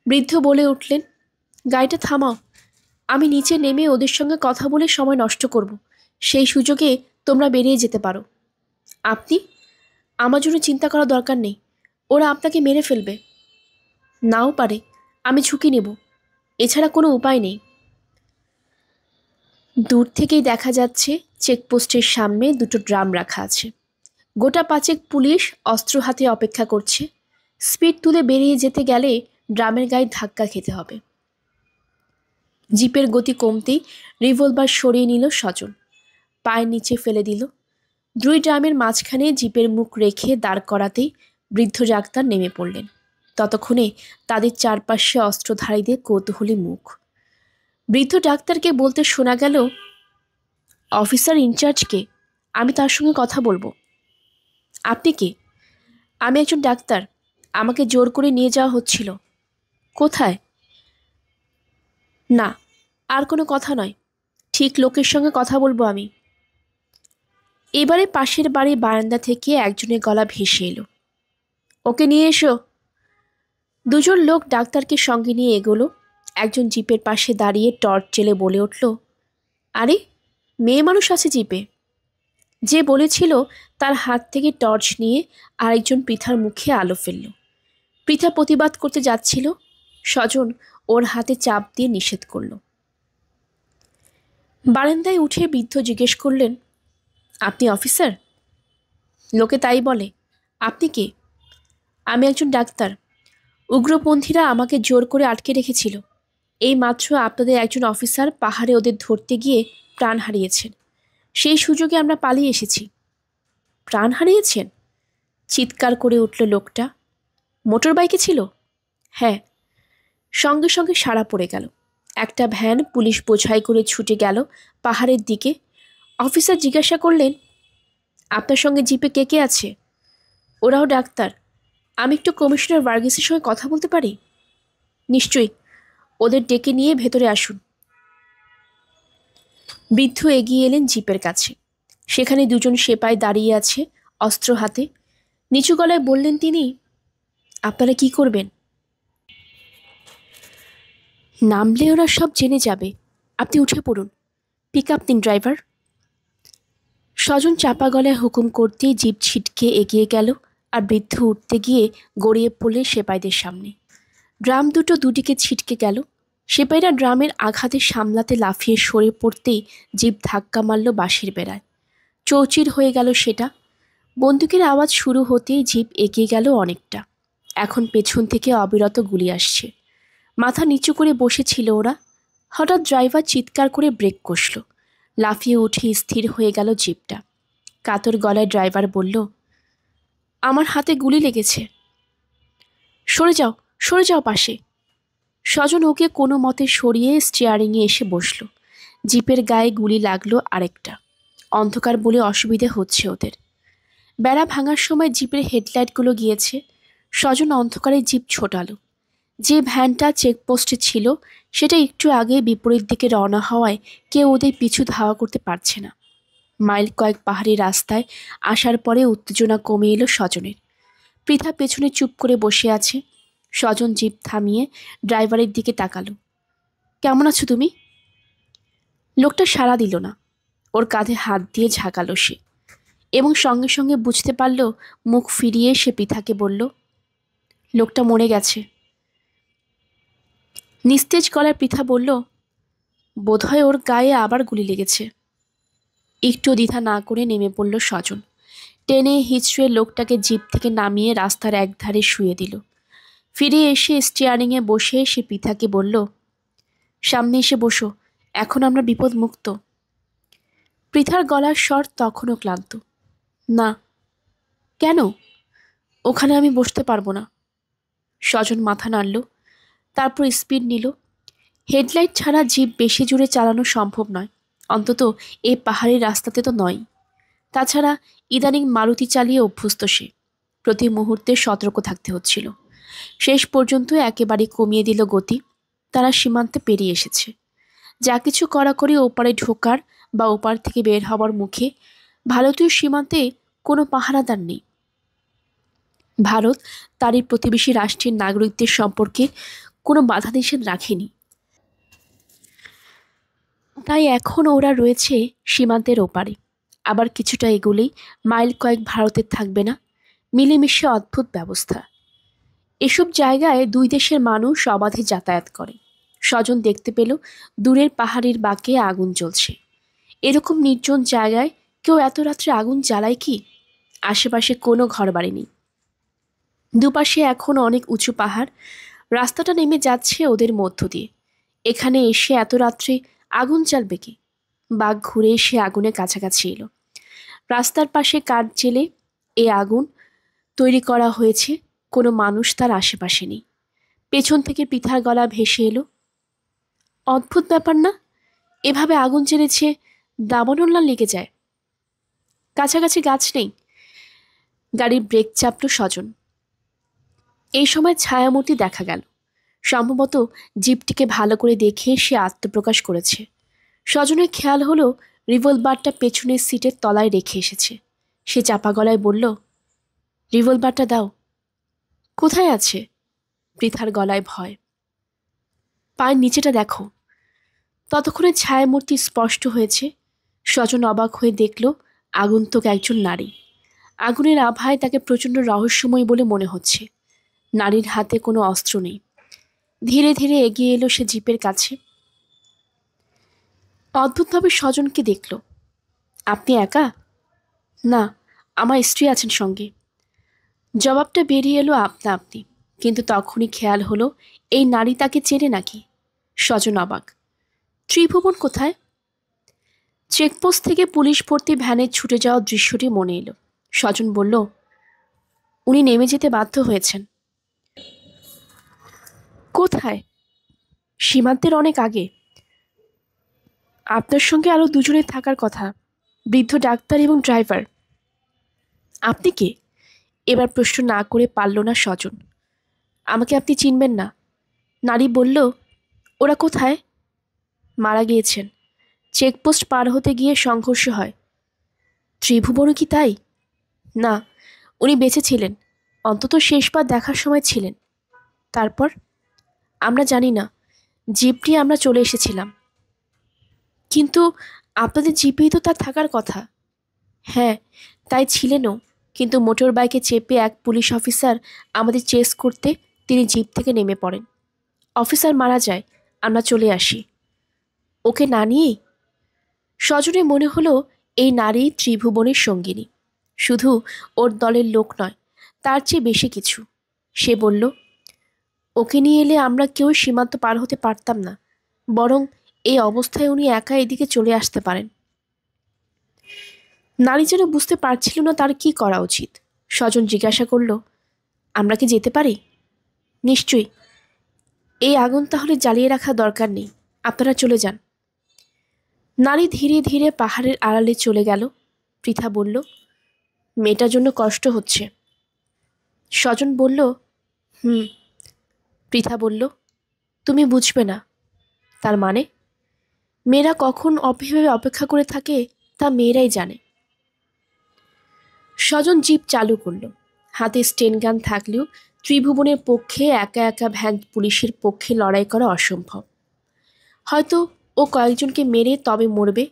বৃদ্ধ বলে উঠলেন, গাড়িটা থামাও, আমি নিচে নেমে ওদের সঙ্গে কথা বলে সময় নষ্ট করব। সেই সুযোগে তোমরা বেরিয়ে যেতে পারো। আপনি? আমার জন্য চিন্তা করা দরকার নেই, ওরা আপনাকে মেরে ফেলবে। নাও পারে, আমি ঝুঁকি নেব, এছাড়া কোনো উপায় নেই। দূর থেকেই দেখা যাচ্ছে চেকপোস্টের সামনে 2টো ড্রাম রাখা আছে। গোটা 5 পুলিশ অস্ত্র হাতে অপেক্ষা করছে। স্পিড তুলে বেরিয়ে যেতে গেলে ড্রামের গায়ে ধাক্কা খেতে হবে। জিপের গতি কমতেই রিভলভার সরিয়ে নিল স্বজন। পায়ের নিচে ফেলে দিল। 2 ড্রামের মাঝখানে জিপের মুখ রেখে দাঁড় করাতেই বৃদ্ধ ডাক্তার নেমে পড়লেন। ততক্ষণে তাদের চারপাশে অস্ত্রধারীদের কৌতূহলী মুখ। বৃদ্ধ ডাক্তারকে বলতে শোনা গেল, অফিসার ইনচার্জকে, আমি তার সঙ্গে কথা বলবো। আপনি কে? আমি একজন ডাক্তার, আমাকে জোর করে নিয়ে যাওয়া হচ্ছিল। কোথায়? না, আর কোনো কথা নয়, ঠিক লোকের সঙ্গে কথা বলবো আমি। এবারে পাশের বাড়ির বারান্দা থেকে একজনের গলা ভেসে এলো, ওকে নিয়ে এসো। 2 জন লোক ডাক্তারকে সঙ্গে নিয়ে এগোলো। একজন জিপের পাশে দাঁড়িয়ে টর্চ জেলে বলে উঠল, আরে, মেয়ে মানুষ আছে জিপে। যে বলেছিল তার হাত থেকে টর্চ নিয়ে আরেকজন পৃথার মুখে আলো ফেলল। পৃথা প্রতিবাদ করতে যাচ্ছিল। স্বজন ওর হাতে চাপ দিয়ে নিষেধ করল। বারান্দায় উঠে বৃদ্ধ জিজ্ঞেস করলেন, আপনি অফিসার? লোকে তাই বলে। আপনি কে? আমি একজন ডাক্তার। উগ্রপন্থীরা আমাকে জোর করে আটকে রেখেছিল। এই মাত্র আপনাদের একজন অফিসার পাহাড়ে ওদের ধরতে গিয়ে প্রাণ হারিয়েছেন। সেই সুযোগে আমরা পালিয়ে এসেছি। প্রাণ হারিয়েছেন? চিৎকার করে উঠল লোকটা। মোটর বাইকে ছিল? হ্যাঁ। সঙ্গে সঙ্গে সাড়া পড়ে গেল। একটা ভ্যান পুলিশ বোঝাই করে ছুটে গেল পাহাড়ের দিকে। অফিসার জিজ্ঞাসা করলেন, আপনার সঙ্গে জিপে কে কে আছে? ওরাও ডাক্তার। আমি একটু কমিশনার ভার্গিসের সঙ্গে কথা বলতে পারি? নিশ্চয়ই, ওদের ডেকে নিয়ে ভেতরে আসুন। বৃদ্ধ এগিয়ে এলেন জিপের কাছে। সেখানে দুজন সেপাই দাঁড়িয়ে আছে অস্ত্র হাতে। নিচু গলায় বললেন তিনি, আপনারা কি করবেন? নামলে ওরা সব জেনে যাবে। আপনি উঠে পড়ুন। পিক আপ দিন ড্রাইভার। স্বজন চাপা গলায় হুকুম করতেই জিপ ছিটকে এগিয়ে গেল, আর বৃদ্ধ উঠতে গিয়ে গড়িয়ে পড়লেন সেপাইদের সামনে। ড্রাম দুটো দুদিকে ছিটকে গেল। সেপাইরা ড্রামের আঘাতে সামলাতে লাফিয়ে সরে পড়তেই জিপ ধাক্কা মারল বাঁশের বেড়ায়। চৌচির হয়ে গেল সেটা। বন্দুকের আওয়াজ শুরু হতেই জিপ এগিয়ে গেল অনেকটা। এখন পেছন থেকে অবিরত গুলি আসছে। মাথা নিচু করে বসেছিল ওরা। হঠাৎ ড্রাইভার চিৎকার করে ব্রেক কষল। লাফিয়ে উঠে স্থির হয়ে গেল জিপটা। কাতর গলায় ড্রাইভার বলল, আমার হাতে গুলি লেগেছে। সরে যাও, সরে যাও পাশে। স্বজন ওকে কোনো মতে সরিয়ে স্টিয়ারিংয়ে এসে বসল। জিপের গায়ে গুলি লাগলো আরেকটা। অন্ধকার বলে অসুবিধে হচ্ছে ওদের। বেড়া ভাঙার সময় জিপের হেডলাইটগুলো গিয়েছে। স্বজন অন্ধকারে জিপ ছোটালো। যে ভ্যানটা চেকপোস্টে ছিল সেটা একটু আগে বিপরীত দিকে রওনা হওয়ায় কেউ ওদের পিছু ধাওয়া করতে পারছে না। মাইল কয়েক পাহাড়ি রাস্তায় আসার পরে উত্তেজনা কমে এলো স্বজনের। পৃথা পেছনে চুপ করে বসে আছে। স্বজন জিপ থামিয়ে ড্রাইভারের দিকে তাকালো। কেমন আছো তুমি? লোকটা সাড়া দিল না। ওর কাঁধে হাত দিয়ে ঝাঁকালো সে, এবং সঙ্গে সঙ্গে বুঝতে পারল। মুখ ফিরিয়ে সে পৃথাকে বলল, লোকটা মরে গেছে। নিস্তেজ গলায় পৃথা বলল, বোধহয় ওর গায়ে আবার গুলি লেগেছে। একটু দ্বিধা না করে নেমে পড়ল স্বজন। টেনে হিচড়ে লোকটাকে জিপ থেকে নামিয়ে রাস্তার একধারে শুয়ে দিল। ফিরে এসে স্টিয়ারিংয়ে বসে সে পৃথাকে বলল, সামনে এসে বসো, এখন আমরা বিপদ মুক্ত। পৃথার গলার স্বর তখনও ক্লান্ত। না। কেন? ওখানে আমি বসতে পারবো না। স্বজন মাথা নাড়ল, তারপর স্পিড নিল। হেডলাইট ছাড়া জিপ বেশি জোরে চালানো সম্ভব নয়, অন্তত এই পাহাড়ি রাস্তাতে তো নয়। তাছাড়া ইদানিং মারুতি চালিয়ে অভ্যস্ত সে। প্রতি মুহূর্তে সতর্ক থাকতে হচ্ছিল। শেষ পর্যন্ত একেবারে কমিয়ে দিল গতি। তারা সীমান্তে পেরিয়ে এসেছে। যা কিছু কড়াকড়ি ওপারে ঢোকার বা ওপার থেকে বের হওয়ার মুখে। ভারতীয় সীমান্তে কোনো পাহারাদার নেই। ভারত তারই প্রতিবেশী রাষ্ট্রের নাগরিকদের সম্পর্কে কোনো বাধা নিষেধ রাখেনি। তাই এখন ওরা রয়েছে সীমান্তের ওপারে। আবার কিছুটা এগুলেই মাইল কয়েক ভারতের থাকবে না। মিলেমিশে অদ্ভুত ব্যবস্থা। এসব জায়গায় দুই দেশের মানুষ অবাধে যাতায়াত করে। স্বজন দেখতে পেল দূরের পাহাড়ের বাঁকে আগুন জ্বলছে। এরকম নির্জন জায়গায় কেউ এত রাত্রে আগুন জ্বালায় কি? আশেপাশে কোনো ঘরবাড়ি নেই। দুপাশে এখন অনেক উঁচু পাহাড়। রাস্তাটা নেমে যাচ্ছে ওদের মধ্য দিয়ে। এখানে এসে এত রাত্রে আগুন জ্বালবে কি? বাঘ ঘুরে এসে আগুনের কাছাকাছি এলো। রাস্তার পাশে কাঠ জেলে এ আগুন তৈরি করা হয়েছে। কোনো মানুষ তার আশেপাশে নেই। পেছন থেকে পৃথার গলা ভেসে এলো, অদ্ভুত ব্যাপার না? এভাবে আগুন জ্বেলেছে দাবানল্লা লেগে যায়। কাছাকাছি গাছ নেই। গাড়ির ব্রেক চাপল স্বজন। এই সময় ছায়ামূর্তি দেখা গেল। সম্ভবত জিপটিকে ভালো করে দেখে সে আত্মপ্রকাশ করেছে। স্বজনের খেয়াল হলো রিভলভারটা পেছনের সিটের তলায় রেখে এসেছে। সে চাপা গলায় বলল, রিভলভারটা দাও। কোথায় আছে? পৃথার গলায় ভয়। পায়ের নিচেটা দেখো। ততক্ষণে ছায়ামূর্তি স্পষ্ট হয়েছে। স্বজন অবাক হয়ে দেখল আগন্তুক একজন নারী। আগুনের আভায় তাকে প্রচণ্ড রহস্যময় বলে মনে হচ্ছে। নারীর হাতে কোনো অস্ত্র নেই। ধীরে ধীরে এগিয়ে এলো সে জিপের কাছে। অদ্ভুতভাবে স্বজনকে দেখল। আপনি একা? না, আমার স্ত্রী আছেন সঙ্গে। জবাবটা বেরিয়ে এলো আপনা আপনি, কিন্তু তখনই খেয়াল হলো এই নারী তাকে চেনে নাকি। স্বজন অবাক। ত্রিভুবন কোথায়? চেকপোস্ট থেকে পুলিশ ভর্তি ভ্যানে ছুটে যাওয়ার দৃশ্যটি মনে এলো। স্বজন বলল, উনি নেমে যেতে বাধ্য হয়েছেন। কোথায়? সীমান্তের অনেক আগে। আপনার সঙ্গে আরও দুজনের থাকার কথা, বৃদ্ধ ডাক্তার এবং ড্রাইভার। আপনি কে? এবার প্রশ্ন না করে পারল না স্বজন। আমাকে আপনি চিনবেন না। নারী বলল, ওরা কোথায়? মারা গিয়েছেন। চেকপোস্ট পার হতে গিয়ে সংঘর্ষ হয়। ত্রিভুবনও কি তাই? না, উনি বেঁচে ছিলেন, অন্তত শেষবার দেখার সময় ছিলেন। তারপর? আমরা জানি না। জিপ নিয়ে আমরা চলে এসেছিলাম। কিন্তু আপনাদের জিপেই তো তার থাকার কথা। হ্যাঁ, তাই ছিলেনও, কিন্তু মোটর বাইকে চেপে এক পুলিশ অফিসার আমাদের চেস করতে তিনি জিপ থেকে নেমে পড়েন। অফিসার মারা যায়, আমরা চলে আসি। ওকে না নিয়েই? স্বজনে মনে হলো এই নারী ত্রিভুবনের সঙ্গিনী, শুধু ওর দলের লোক নয়, তার চেয়ে বেশি কিছু। সে বলল, ওকে নিয়ে এলে আমরা কেউ সীমান্ত পার হতে পারতাম না, বরং এই অবস্থায় উনি একা এদিকে চলে আসতে পারেন। নারী যেন বুঝতে পারছিল না তার কি করা উচিত। স্বজন জিজ্ঞাসা করল, আমরা কি যেতে পারি? নিশ্চয়ই। এই আগুন তাহলে জ্বালিয়ে রাখা দরকার নেই, আপনারা চলে যান। নারী ধীরে ধীরে পাহাড়ের আড়ালে চলে গেল। পৃথা বলল, মেয়েটার জন্য কষ্ট হচ্ছে। স্বজন বলল, হুম। পৃথা বলল, তুমি বুঝবে না। তার মানে? মেয়েরা কখন অভেবে অপেক্ষা করে থাকে তা মেয়েরাই জানে। স্বজন জিপ চালু করল। হাতে স্টেন গান থাকলেও ত্রিভুবনের পক্ষে একা একা ভ্যান পুলিশের পক্ষে লড়াই করা অসম্ভব। হয়তো ও কয়েকজনকে মেরে তবে মরবে,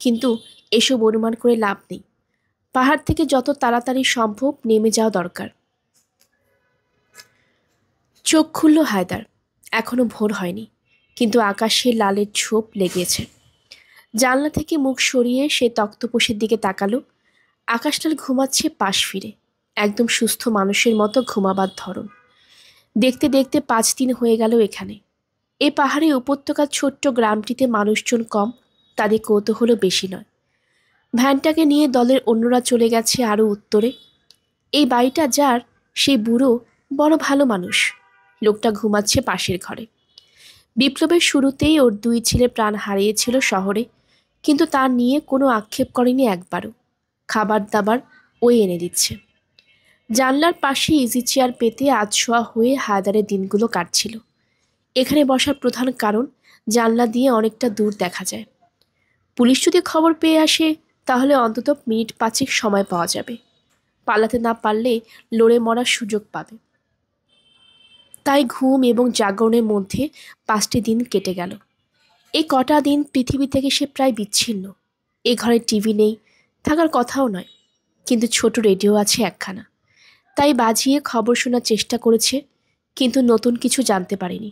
কিন্তু এসব অনুমান করে লাভ নেই। পাহাড় থেকে যত তাড়াতাড়ি সম্ভব নেমে যাওয়া দরকার। চোখ খুলল হায়দার। এখনো ভোর হয়নি, কিন্তু আকাশে লালের ছোপ লেগেছে। জানলা থেকে মুখ সরিয়ে সে তক্তপোষের দিকে তাকালো। আকাশটাল ঘুমাচ্ছে পাশ ফিরে, একদম সুস্থ মানুষের মতো ঘুমাবার ধরন। দেখতে দেখতে 5 দিন হয়ে গেল এখানে। এ পাহাড়ে উপত্যকার ছোট্ট গ্রামটিতে মানুষজন কম, তাদের কৌতূহলও বেশি নয়। ভ্যানটাকে নিয়ে দলের অন্যরা চলে গেছে আরও উত্তরে। এই বাড়িটা যার, সেই বুড়ো বড় ভালো মানুষ। লোকটা ঘুমাচ্ছে পাশের ঘরে। বিপ্লবের শুরুতেই ওর 2 ছেলে প্রাণ হারিয়েছিল শহরে, কিন্তু তা নিয়ে কোনো আক্ষেপ করেনি একবারও। খাবার দাবার ওই এনে দিচ্ছে। জানলার পাশে ইজি চেয়ার পেতে আধশোয়া হয়ে হায়দারের দিনগুলো কাটছিল। এখানে বসার প্রধান কারণ, জানলা দিয়ে অনেকটা দূর দেখা যায়। পুলিশ যদি খবর পেয়ে আসে তাহলে অন্তত মিনিট 5 সময় পাওয়া যাবে। পালাতে না পারলে লড়ে মরার সুযোগ পাবে। তাই ঘুম এবং জাগরণের মধ্যে 5টি দিন কেটে গেল। এই কটা দিন পৃথিবী থেকে সে প্রায় বিচ্ছিন্ন। এ ঘরে টিভি নেই, থাকার কথাও নয়, কিন্তু ছোট রেডিও আছে একখানা। তাই বাজিয়ে খবর শোনার চেষ্টা করেছে, কিন্তু নতুন কিছু জানতে পারেনি।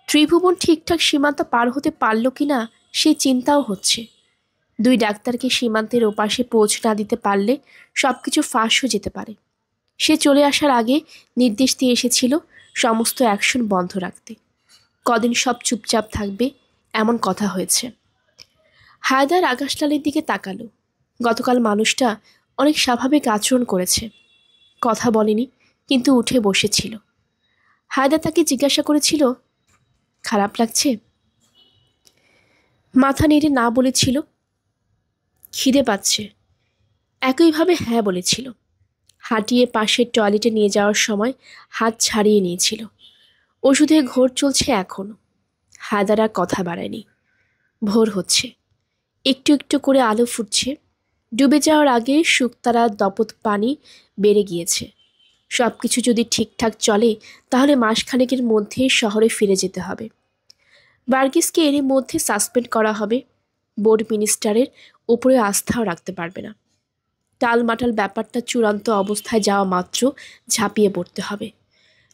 ত্রিভুবন ঠিকঠাক সীমান্ত পার হতে পারল কিনা সেই চিন্তাও হচ্ছে। 2 ডাক্তারকে সীমান্তের ওপাশে পৌঁছে না দিতে পারলে সবকিছু ফাঁস হয়ে যেতে পারে। সে চলে আসার আগে নির্দেশ দিয়ে এসেছিল সমস্ত অ্যাকশন বন্ধ রাখতে। কদিন সব চুপচাপ থাকবে, এমন কথা হয়েছে। হায়দার আকাশলালের দিকে তাকালো। গতকাল মানুষটা অনেক স্বাভাবিক আচরণ করেছে, কথা বলেনি, কিন্তু উঠে বসেছিল। হায়দার তাকে জিজ্ঞাসা করেছিল, খারাপ লাগছে? মাথা নেড়ে না বলেছিল। খিদে পাচ্ছে? একইভাবে হ্যাঁ বলেছিল। হাঁটিয়ে পাশের টয়লেটে নিয়ে যাওয়ার সময় হাত ছাড়িয়ে নিয়েছিল। ওষুধের ঘোর চলছে এখনো। হায়দার আর কথা বাড়ায়নি। ভোর হচ্ছে, একটু একটু করে আলো ফুটছে। ডুবে যাওয়ার আগে শুকতারার দপত পানি বেড়ে গিয়েছে। সব কিছু যদি ঠিকঠাক চলে তাহলে মাসখানেকের মধ্যে শহরে ফিরে যেতে হবে। বার্গিসকে এরই মধ্যে সাসপেন্ড করা হবে। বোর্ড মিনিস্টারের ওপরে আস্থাও রাখতে পারবে না। টালমাটাল ব্যাপারটা চূড়ান্ত অবস্থায় যাওয়া মাত্র ঝাঁপিয়ে পড়তে হবে।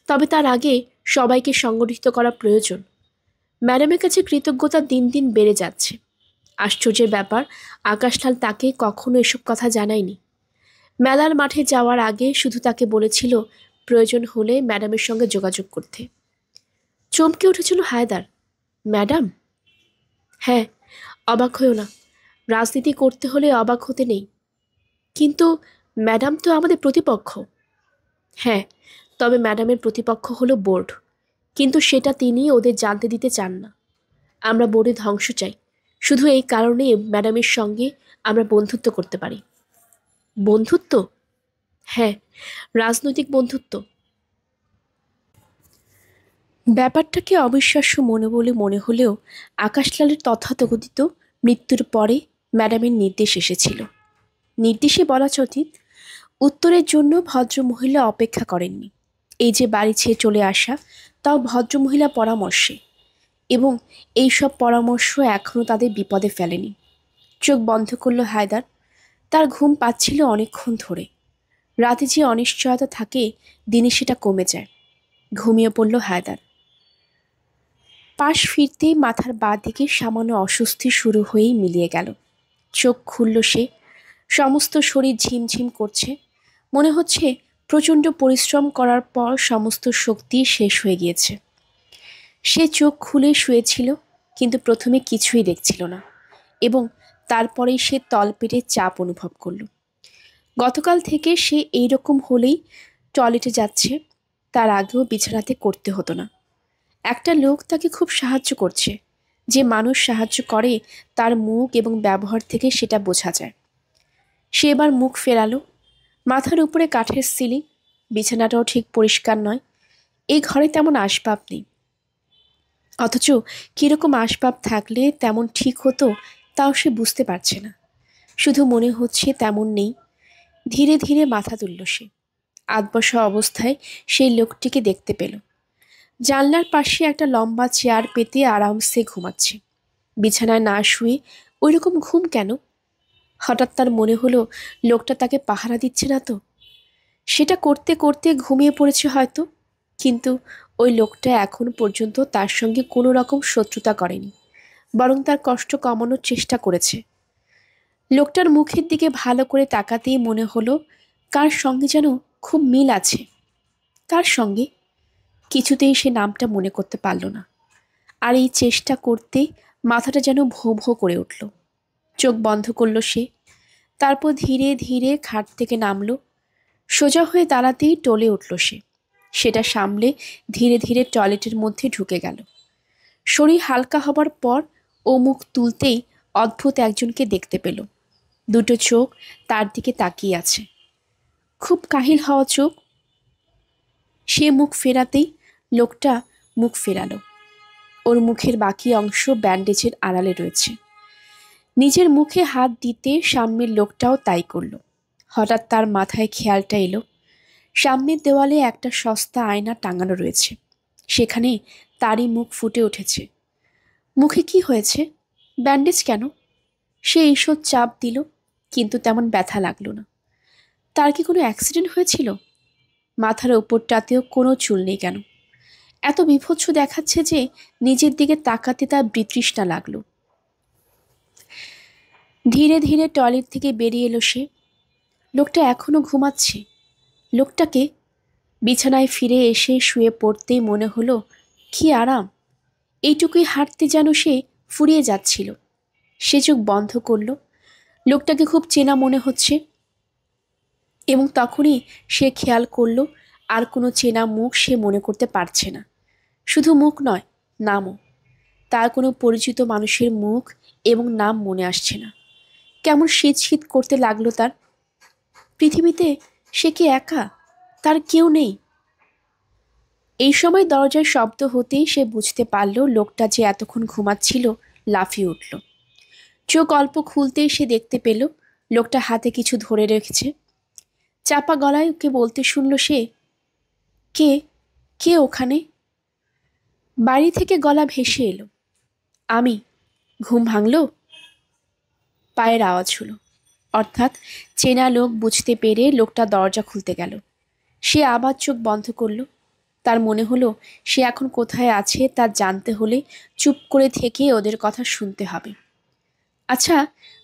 তবে তার আগে সবাইকে সংগঠিত করা প্রয়োজন। ম্যাডামের কাছে কৃতজ্ঞতা দিন দিন বেড়ে যাচ্ছে। আশ্চর্যের ব্যাপার, আকাশলাল তাকে কখনো এসব কথা জানায়নি। মেলার মাঠে যাওয়ার আগে শুধু তাকে বলেছিল প্রয়োজন হলে ম্যাডামের সঙ্গে যোগাযোগ করতে। চমকে উঠেছিল হায়দার। ম্যাডাম? হ্যাঁ, অবাক হয়েও না। রাজনীতি করতে হলে অবাক হতে নেই। কিন্তু ম্যাডাম তো আমাদের প্রতিপক্ষ। হ্যাঁ, তবে ম্যাডামের প্রতিপক্ষ হলো বোর্ড, কিন্তু সেটা তিনি ওদের জানতে দিতে চান না। আমরা বোর্ডে ধ্বংস চাই, শুধু এই কারণে ম্যাডামের সঙ্গে আমরা বন্ধুত্ব করতে পারি। বন্ধুত্ব? হ্যাঁ, রাজনৈতিক বন্ধুত্ব। ব্যাপারটাকে অবিশ্বাস্য বলে মনে হলেও আকাশলালের তথাকথিত মৃত্যুর পরে ম্যাডামের নির্দেশ এসেছিল। নির্দেশে বলা উচিত, উত্তরের জন্য ভদ্রমহিলা অপেক্ষা করেননি। এই যে বাড়ি ছেড়ে চলে আসা, তাও ভদ্রমহিলা পরামর্শে, এবং এই সব পরামর্শ এখনও তাদের বিপদে ফেলেনি। চোখ বন্ধ করল হায়দার। তার ঘুম পাচ্ছিল অনেকক্ষণ ধরে। রাতে যে অনিশ্চয়তা থাকে, দিনে সেটা কমে যায়। ঘুমিয়ে পড়ল হায়দার। পাশ ফিরতেই মাথার বাঁ দিকে সামান্য অস্বস্তি শুরু হয়েই মিলিয়ে গেল। চোখ খুলল সে। সমস্ত শরীর ঝিমঝিম করছে। মনে হচ্ছে প্রচণ্ড পরিশ্রম করার পর সমস্ত শক্তি শেষ হয়ে গিয়েছে। সে চোখ খুলে শুয়েছিল, কিন্তু প্রথমে কিছুই দেখছিল না, এবং তারপরেই সে তলপেটে চাপ অনুভব করল। গতকাল থেকে সে এই রকম হলেই টয়লেটে যাচ্ছে, তার আগেও বিছানাতে করতে হতো না। একটা লোক তাকে খুব সাহায্য করছে। যে মানুষ সাহায্য করে তার মুখ এবং ব্যবহার থেকে সেটা বোঝা যায়। সে এবার মুখ ফেরালো। মাথার উপরে কাঠের সিলিং, বিছানাটাও ঠিক পরিষ্কার নয়। এই ঘরে তেমন আসবাব নেই, অথচ কীরকম আসবাব থাকলে তেমন ঠিক হতো তাও সে বুঝতে পারছে না। শুধু মনে হচ্ছে তেমন নেই। ধীরে ধীরে মাথা তুলল সে। আধবসা অবস্থায় সেই লোকটিকে দেখতে পেল। জানলার পাশে একটা লম্বা চেয়ার পেতে আরামসে ঘুমাচ্ছে। বিছানায় না শুয়ে ওই রকম ঘুম কেন? হঠাৎ তার মনে হলো লোকটা তাকে পাহারা দিচ্ছে না তো। সেটা করতে করতে ঘুমিয়ে পড়েছে হয়তো, কিন্তু ওই লোকটা এখন পর্যন্ত তার সঙ্গে কোনো রকম শত্রুতা করেনি, বরং তার কষ্ট কমানোর চেষ্টা করেছে। লোকটার মুখের দিকে ভালো করে তাকাতেই মনে হলো কার সঙ্গে যেন খুব মিল আছে। কার সঙ্গে? কিছুতেই সে নামটা মনে করতে পারল না। আর এই চেষ্টা করতে মাথাটা যেন ভোঁ ভোঁ করে উঠল। চোখ বন্ধ করল সে। তারপর ধীরে ধীরে খাট থেকে নামল। সোজা হয়ে দাঁড়াতেই টলে উঠল সে। সেটা সামলে ধীরে ধীরে টয়লেটের মধ্যে ঢুকে গেল। শরীর হালকা হবার পর ও মুখ তুলতেই অদ্ভুত একজনকে দেখতে পেল। দুটো চোখ তার দিকে তাকিয়ে আছে, খুব কাহিল হওয়া চোখ। সে মুখ ফেরাতেই লোকটা মুখ ফেরালো। ওর মুখের বাকি অংশ ব্যান্ডেজের আড়ালে রয়েছে। নিজের মুখে হাত দিতে সামনের লোকটাও তাই করল। হঠাৎ তার মাথায় খেয়ালটা এলো, সামনের দেওয়ালে একটা সস্তা আয়না টাঙানো রয়েছে। সেখানে তারই মুখ ফুটে উঠেছে। মুখে কি হয়েছে? ব্যান্ডেজ কেন? সে এইসব চাপ দিল, কিন্তু তেমন ব্যথা লাগলো না। তার কি কোনো অ্যাক্সিডেন্ট হয়েছিল? মাথার ওপরটাতেও কোনো চুল নেই কেন? এত বিভৎস দেখাচ্ছে যে নিজের দিকে তাকাতে তার বিতৃষ্ণা লাগলো। ধীরে ধীরে টয়লেট থেকে বেরিয়ে এলো সে। লোকটা এখনো ঘুমাচ্ছে। লোকটাকে বিছানায় ফিরে এসে শুয়ে পড়তেই মনে হলো কি আরাম। এইটুকুই হাঁটতে যেন সে ফুরিয়ে যাচ্ছিল। সে চোখ বন্ধ করল। লোকটাকে খুব চেনা মনে হচ্ছে, এবং তখনই সে খেয়াল করল আর কোনো চেনা মুখ সে মনে করতে পারছে না। শুধু মুখ নয়, নামও। তার কোনো পরিচিত মানুষের মুখ এবং নাম মনে আসছে না। কেমন শীত শীত করতে লাগলো তার। পৃথিবীতে সে কি একা? তার কেউ নেই? এই সময় দরজায় শব্দ হতেই সে বুঝতে পারল লোকটা যে এতক্ষণ ঘুমাচ্ছিল লাফিয়ে উঠল। চোখ অল্প খুলতেই সে দেখতে পেল লোকটা হাতে কিছু ধরে রেখেছে। চাপা গলায় ওকে বলতে শুনল সে, কে কে ওখানে? বাড়ি থেকে গলা ভেসে এলো, আমি। ঘুম ভাঙল? পায়ের আওয়াজ হলো, অর্থাৎ চেনা লোক বুঝতে পেরে লোকটা দরজা খুলতে গেল। সে আবার চোখ বন্ধ করল। তার মনে হলো সে এখন কোথায় আছে তা জানতে হলে চুপ করে থেকে ওদের কথা শুনতে হবে। আচ্ছা,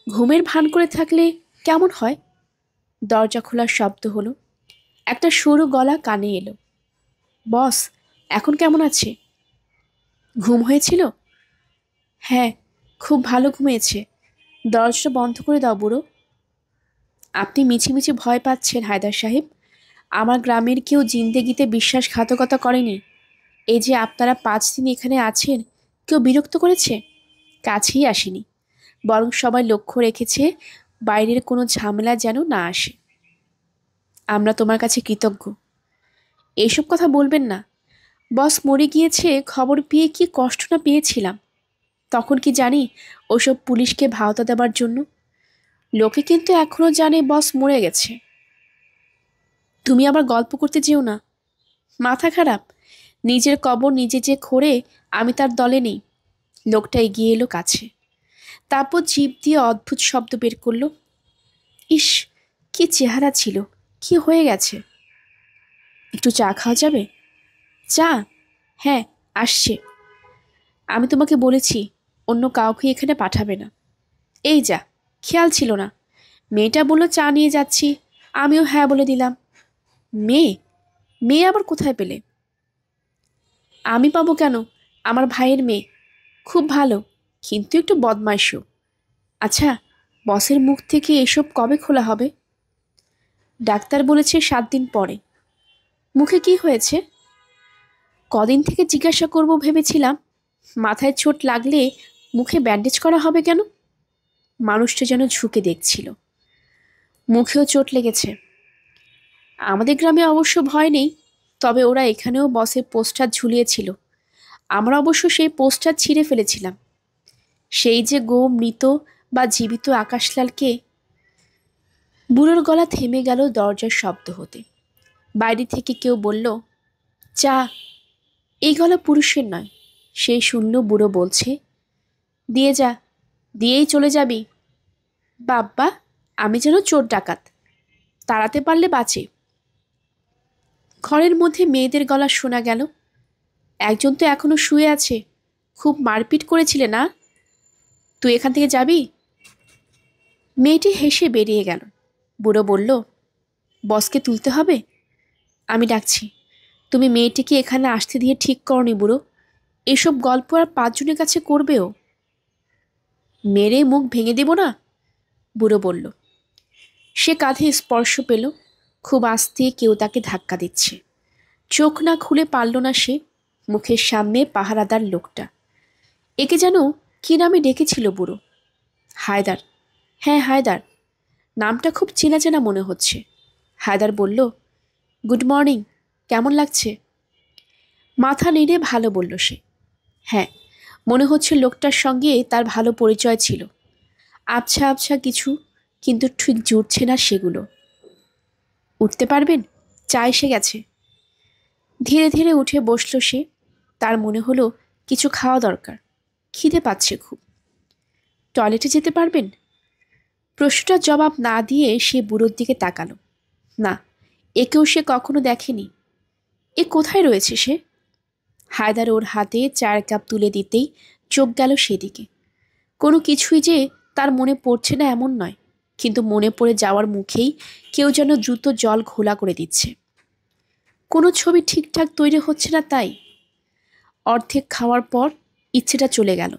ঘুমের ভান করে থাকলে কেমন হয়? দরজা খোলার শব্দ হলো। একটা সরু গলা কানে এলো, বস এখন কেমন আছে? ঘুম হয়েছিল? হ্যাঁ, খুব ভালো ঘুমিয়েছে। দরজাটা বন্ধ করে দাও বুড়ো। আপনি মিছিমিছি ভয় পাচ্ছেন হায়দার সাহেব। আমার গ্রামের কেউ জিন্দেগিতে বিশ্বাসঘাতকতা করেনি। এই যে আপনারা 5 দিন এখানে আছেন, কেউ বিরক্ত করেছে? কাছেই আসেনি, বরং সবাই লক্ষ্য রেখেছে বাইরের কোনো ঝামেলা যেন না আসে। আমরা তোমার কাছে কৃতজ্ঞ। এইসব কথা বলবেন না। বস মরে গিয়েছে খবর পেয়ে কি কষ্ট না পেয়েছিলাম। তখন কি জানি ওসব পুলিশকে ভাওতা দেবার জন্য। লোকে কিন্তু এখনো জানে বস মরে গেছে। তুমি আবার গল্প করতে যেও না। মাথা খারাপ? নিজের কবর নিজে যে খোঁড়ে, আমি তার দলে নেই। লোকটা এগিয়ে এলো কাছে, তারপর জিভ দিয়ে অদ্ভুত শব্দ বের করলো। ইস, কি চেহারা ছিল! কি হয়ে গেছে? একটু চা খাওয়া যাবে? চা? হ্যাঁ, আসছে। আমি তোমাকে বলেছি অন্য কাউকে এখানে পাঠাবে না। এই যা, খেয়াল ছিল না। মেয়েটা বলল চা নিয়ে যাচ্ছি, আমিও হ্যাঁ বলে দিলাম। মেয়ে? মেয়ে আবার কোথায় পেলে? আমি পাবো কেন? আমার ভাইয়ের মেয়ে। খুব ভালো, কিন্তু একটু বদমাইশও। আচ্ছা, বসের মুখ থেকে এসব কবে খোলা হবে? ডাক্তার বলেছে 7 দিন পরে। মুখে কি হয়েছে? কদিন থেকে জিজ্ঞাসা করব ভেবেছিলাম। মাথায় চোট লাগলে মুখে ব্যান্ডেজ করা হবে কেন? মানুষটা যেন ঝুঁকে দেখছিল। মুখেও চোট লেগেছে। আমাদের গ্রামে অবশ্য ভয় নেই, তবে ওরা এখানেও বসের পোস্টার ঝুলিয়েছিল। আমরা অবশ্য সেই পোস্টার ছিঁড়ে ফেলেছিলাম। সেই যে গো মৃত বা জীবিত আকাশলালকে। বুড়োর গলা থেমে গেল দরজার শব্দ হতে। বাইরে থেকে কেউ বলল, চা। এই গলা পুরুষের নয়। সে শুনল বুড়ো বলছে, দিয়ে যা, দিয়েই চলে যাবি। বাব্বা, আমি যেন চোর ডাকাত, তাড়াতে পারলে বাঁচে। ঘরের মধ্যে মেয়েদের গলা শোনা গেল। একজন তো এখনো শুয়ে আছে। খুব মারপিট করেছিলে না? তুই এখান থেকে যাবি? মেয়েটি হেসে বেরিয়ে গেল। বুড়ো বলল, বসকে তুলতে হবে? আমি ডাকছি। তুমি মেয়েটিকে এখানে আসতে দিয়ে ঠিক করনি বুড়ো। এসব গল্প আর 5 জনের কাছে করবেও। মেরে মুখ ভেঙে দেব না? বুড়ো বলল। সে কাঁধে স্পর্শ পেল। খুব আস্তে কেউ তাকে ধাক্কা দিচ্ছে। চোখ না খুলে পারল না সে। মুখের সামনে পাহারাদার লোকটা। একে যেন কি নামে ডেকেছিল বুড়ো। হায়দার। হ্যাঁ, হায়দার। নামটা খুব চেনা চেনা মনে হচ্ছে। হায়দার বলল, গুড মর্নিং, কেমন লাগছে? মাথা নেড়ে ভালো বলল সে। হ্যাঁ, মনে হচ্ছে লোকটার সঙ্গে তার ভালো পরিচয় ছিল। আবছা আবছা কিছু, কিন্তু ঠিক জুটছে না সেগুলো। উঠতে পারবেন? চা এসে গেছে। ধীরে ধীরে উঠে বসল সে। তার মনে হলো কিছু খাওয়া দরকার। খিদে পাচ্ছে খুব। টয়লেটে যেতে পারবেন? প্রশ্নটার জবাব না দিয়ে সে বুড়োর দিকে তাকালো। না, একেও সে কখনো দেখেনি। এ কোথায় রয়েছে সে? হায়দার ওর হাতে চায়ের কাপ তুলে দিতেই চোখ গেল সেদিকে। কোনো কিছুই যে তার মনে পড়ছে না এমন নয়, কিন্তু মনে পড়ে যাওয়ার মুখেই কেউ যেন দ্রুত জল ঘোলা করে দিচ্ছে। কোনো ছবি ঠিকঠাক তৈরি হচ্ছে না তাই। অর্ধেক খাওয়ার পর ইচ্ছেটা চলে গেল।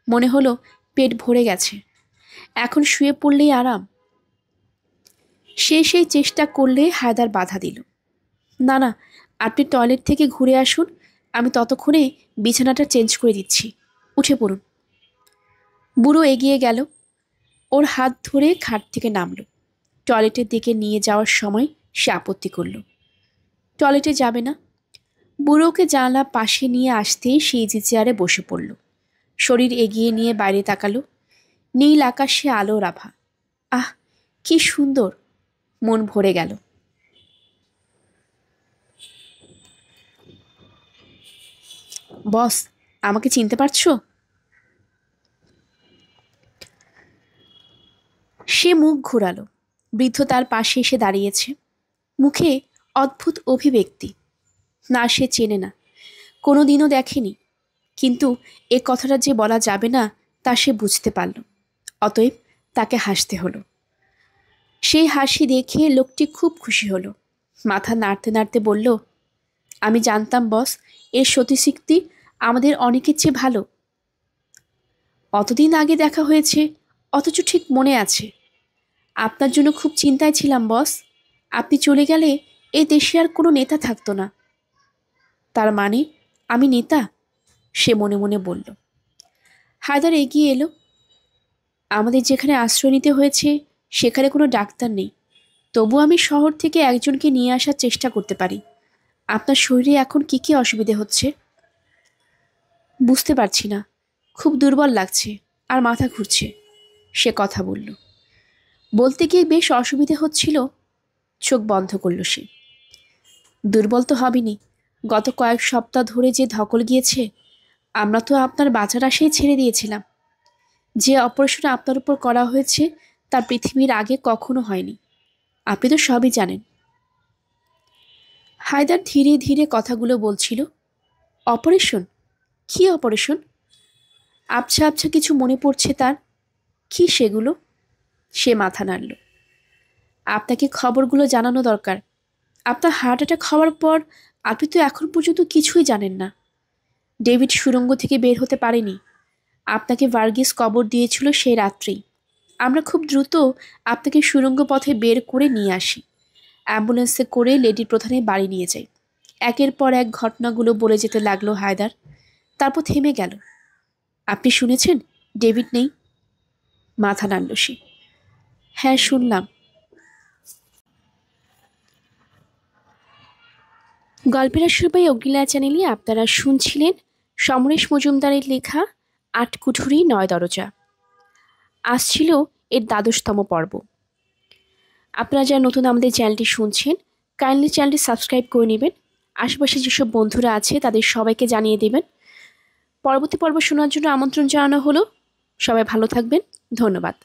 মনে হলো পেট ভরে গেছে, এখন শুয়ে পড়লেই আরাম। সেই চেষ্টা করলে হায়দার বাধা দিল। না না, আপনি টয়লেট থেকে ঘুরে আসুন, আমি ততক্ষণে বিছানাটা চেঞ্জ করে দিচ্ছি। উঠে পড়ুন। বুড়ো এগিয়ে গেল। ওর হাত ধরে খাট থেকে নামল। টয়লেটের দিকে নিয়ে যাওয়ার সময় সে আপত্তি করল। টয়লেটে যাবে না। বুড়োকে জানলা পাশে নিয়ে আসতেই সে ইজি চেয়ারে বসে পড়ল। শরীর এগিয়ে নিয়ে বাইরে তাকালো। নীল আকাশে আলোর আভা। আহ, কি সুন্দর! মন ভরে গেল। বস, আমাকে চিনতে পারছো? সে মুখ ঘোরালো। বৃদ্ধ তার পাশে এসে দাঁড়িয়েছে। মুখে অদ্ভুত অভিব্যক্তি। না, সে চেনে না, কোনো দিনও দেখেনি। কিন্তু এ কথাটা যে বলা যাবে না তা সে বুঝতে পারল। অতএব তাকে হাসতে হলো। সেই হাসি দেখে লোকটি খুব খুশি হলো। মাথা নাড়তে নাড়তে বলল, আমি জানতাম বস, এর সতীশক্তি আমাদের অনেকের চেয়ে ভালো। অতদিন আগে দেখা হয়েছে, অথচ ঠিক মনে আছে। আপনার জন্য খুব চিন্তায় ছিলাম বস। আপনি চলে গেলে এই দেশে আর কোনো নেতা থাকতো না। তার মানে আমি নেতা? সে মনে মনে বলল। হায়দার এগিয়ে এলো। আমাদের যেখানে আশ্রয় নিতে হয়েছে সেখানে কোনো ডাক্তার নেই, তবু আমি শহর থেকে একজনকে নিয়ে আসার চেষ্টা করতে পারি। আপনার শরীরে এখন কি কি অসুবিধে হচ্ছে? বুঝতে পারছি না, খুব দুর্বল লাগছে আর মাথা ঘুরছে, সে কথা বলল। বলতে গিয়ে বেশ অসুবিধে হচ্ছিল। চোখ বন্ধ করল সে। দুর্বল তো হবেনি, গত কয়েক সপ্তাহ ধরে যে ধকল গিয়েছে। আমরা তো আপনার বাঁচার আশায় ছেড়ে দিয়েছিলাম। যে অপারেশন আপনার উপর করা হয়েছে তা পৃথিবীর আগে কখনো হয়নি, আপনি তো সবই জানেন। হায়দার ধীরে ধীরে কথাগুলো বলছিল। অপারেশন? কি অপারেশন? আবছা আবছা কিছু মনে পড়ছে তার। কি সেগুলো? সে মাথা নাড়ল। আপনাকে খবরগুলো জানানো দরকার। আপনার হার্ট অ্যাটাক হওয়ার পর আপনি তো এখন পর্যন্ত কিছুই জানেন না। ডেভিড সুড়ঙ্গ থেকে বের হতে পারেনি। আপনাকে ভার্গিস কবর দিয়েছিল সেই রাত্রেই। আমরা খুব দ্রুত আপনাকে সুড়ঙ্গ পথে বের করে নিয়ে আসি। অ্যাম্বুলেন্সে করে লেডি প্রধানের বাড়ি নিয়ে যাই। একের পর এক ঘটনাগুলো বলে যেতে লাগলো হায়দার। তারপর থেমে গেল। আপনি শুনেছেন ডেভিড নেই? মাথা নাড়ল সে। হ্যাঁ, শুনলাম। গল্পের আসর বাই অগ্নিলা চ্যানেলে আপনারা শুনছিলেন সমরেশ মজুমদারের লেখা আটকুঠুরি ৯ দরজা। আসছিল এর ১২তম পর্ব। আপনারা যারা নতুন আমাদের চ্যানেলটি শুনছেন, কাইন্ডলি চ্যানেলটি সাবস্ক্রাইব করে নেবেন। আশেপাশে যেসব বন্ধুরা আছে তাদের সবাইকে জানিয়ে দেবেন। পরবর্তী পর্ব শোনার জন্য আমন্ত্রণ জানানো হলো। সবাই ভালো থাকবেন। ধন্যবাদ।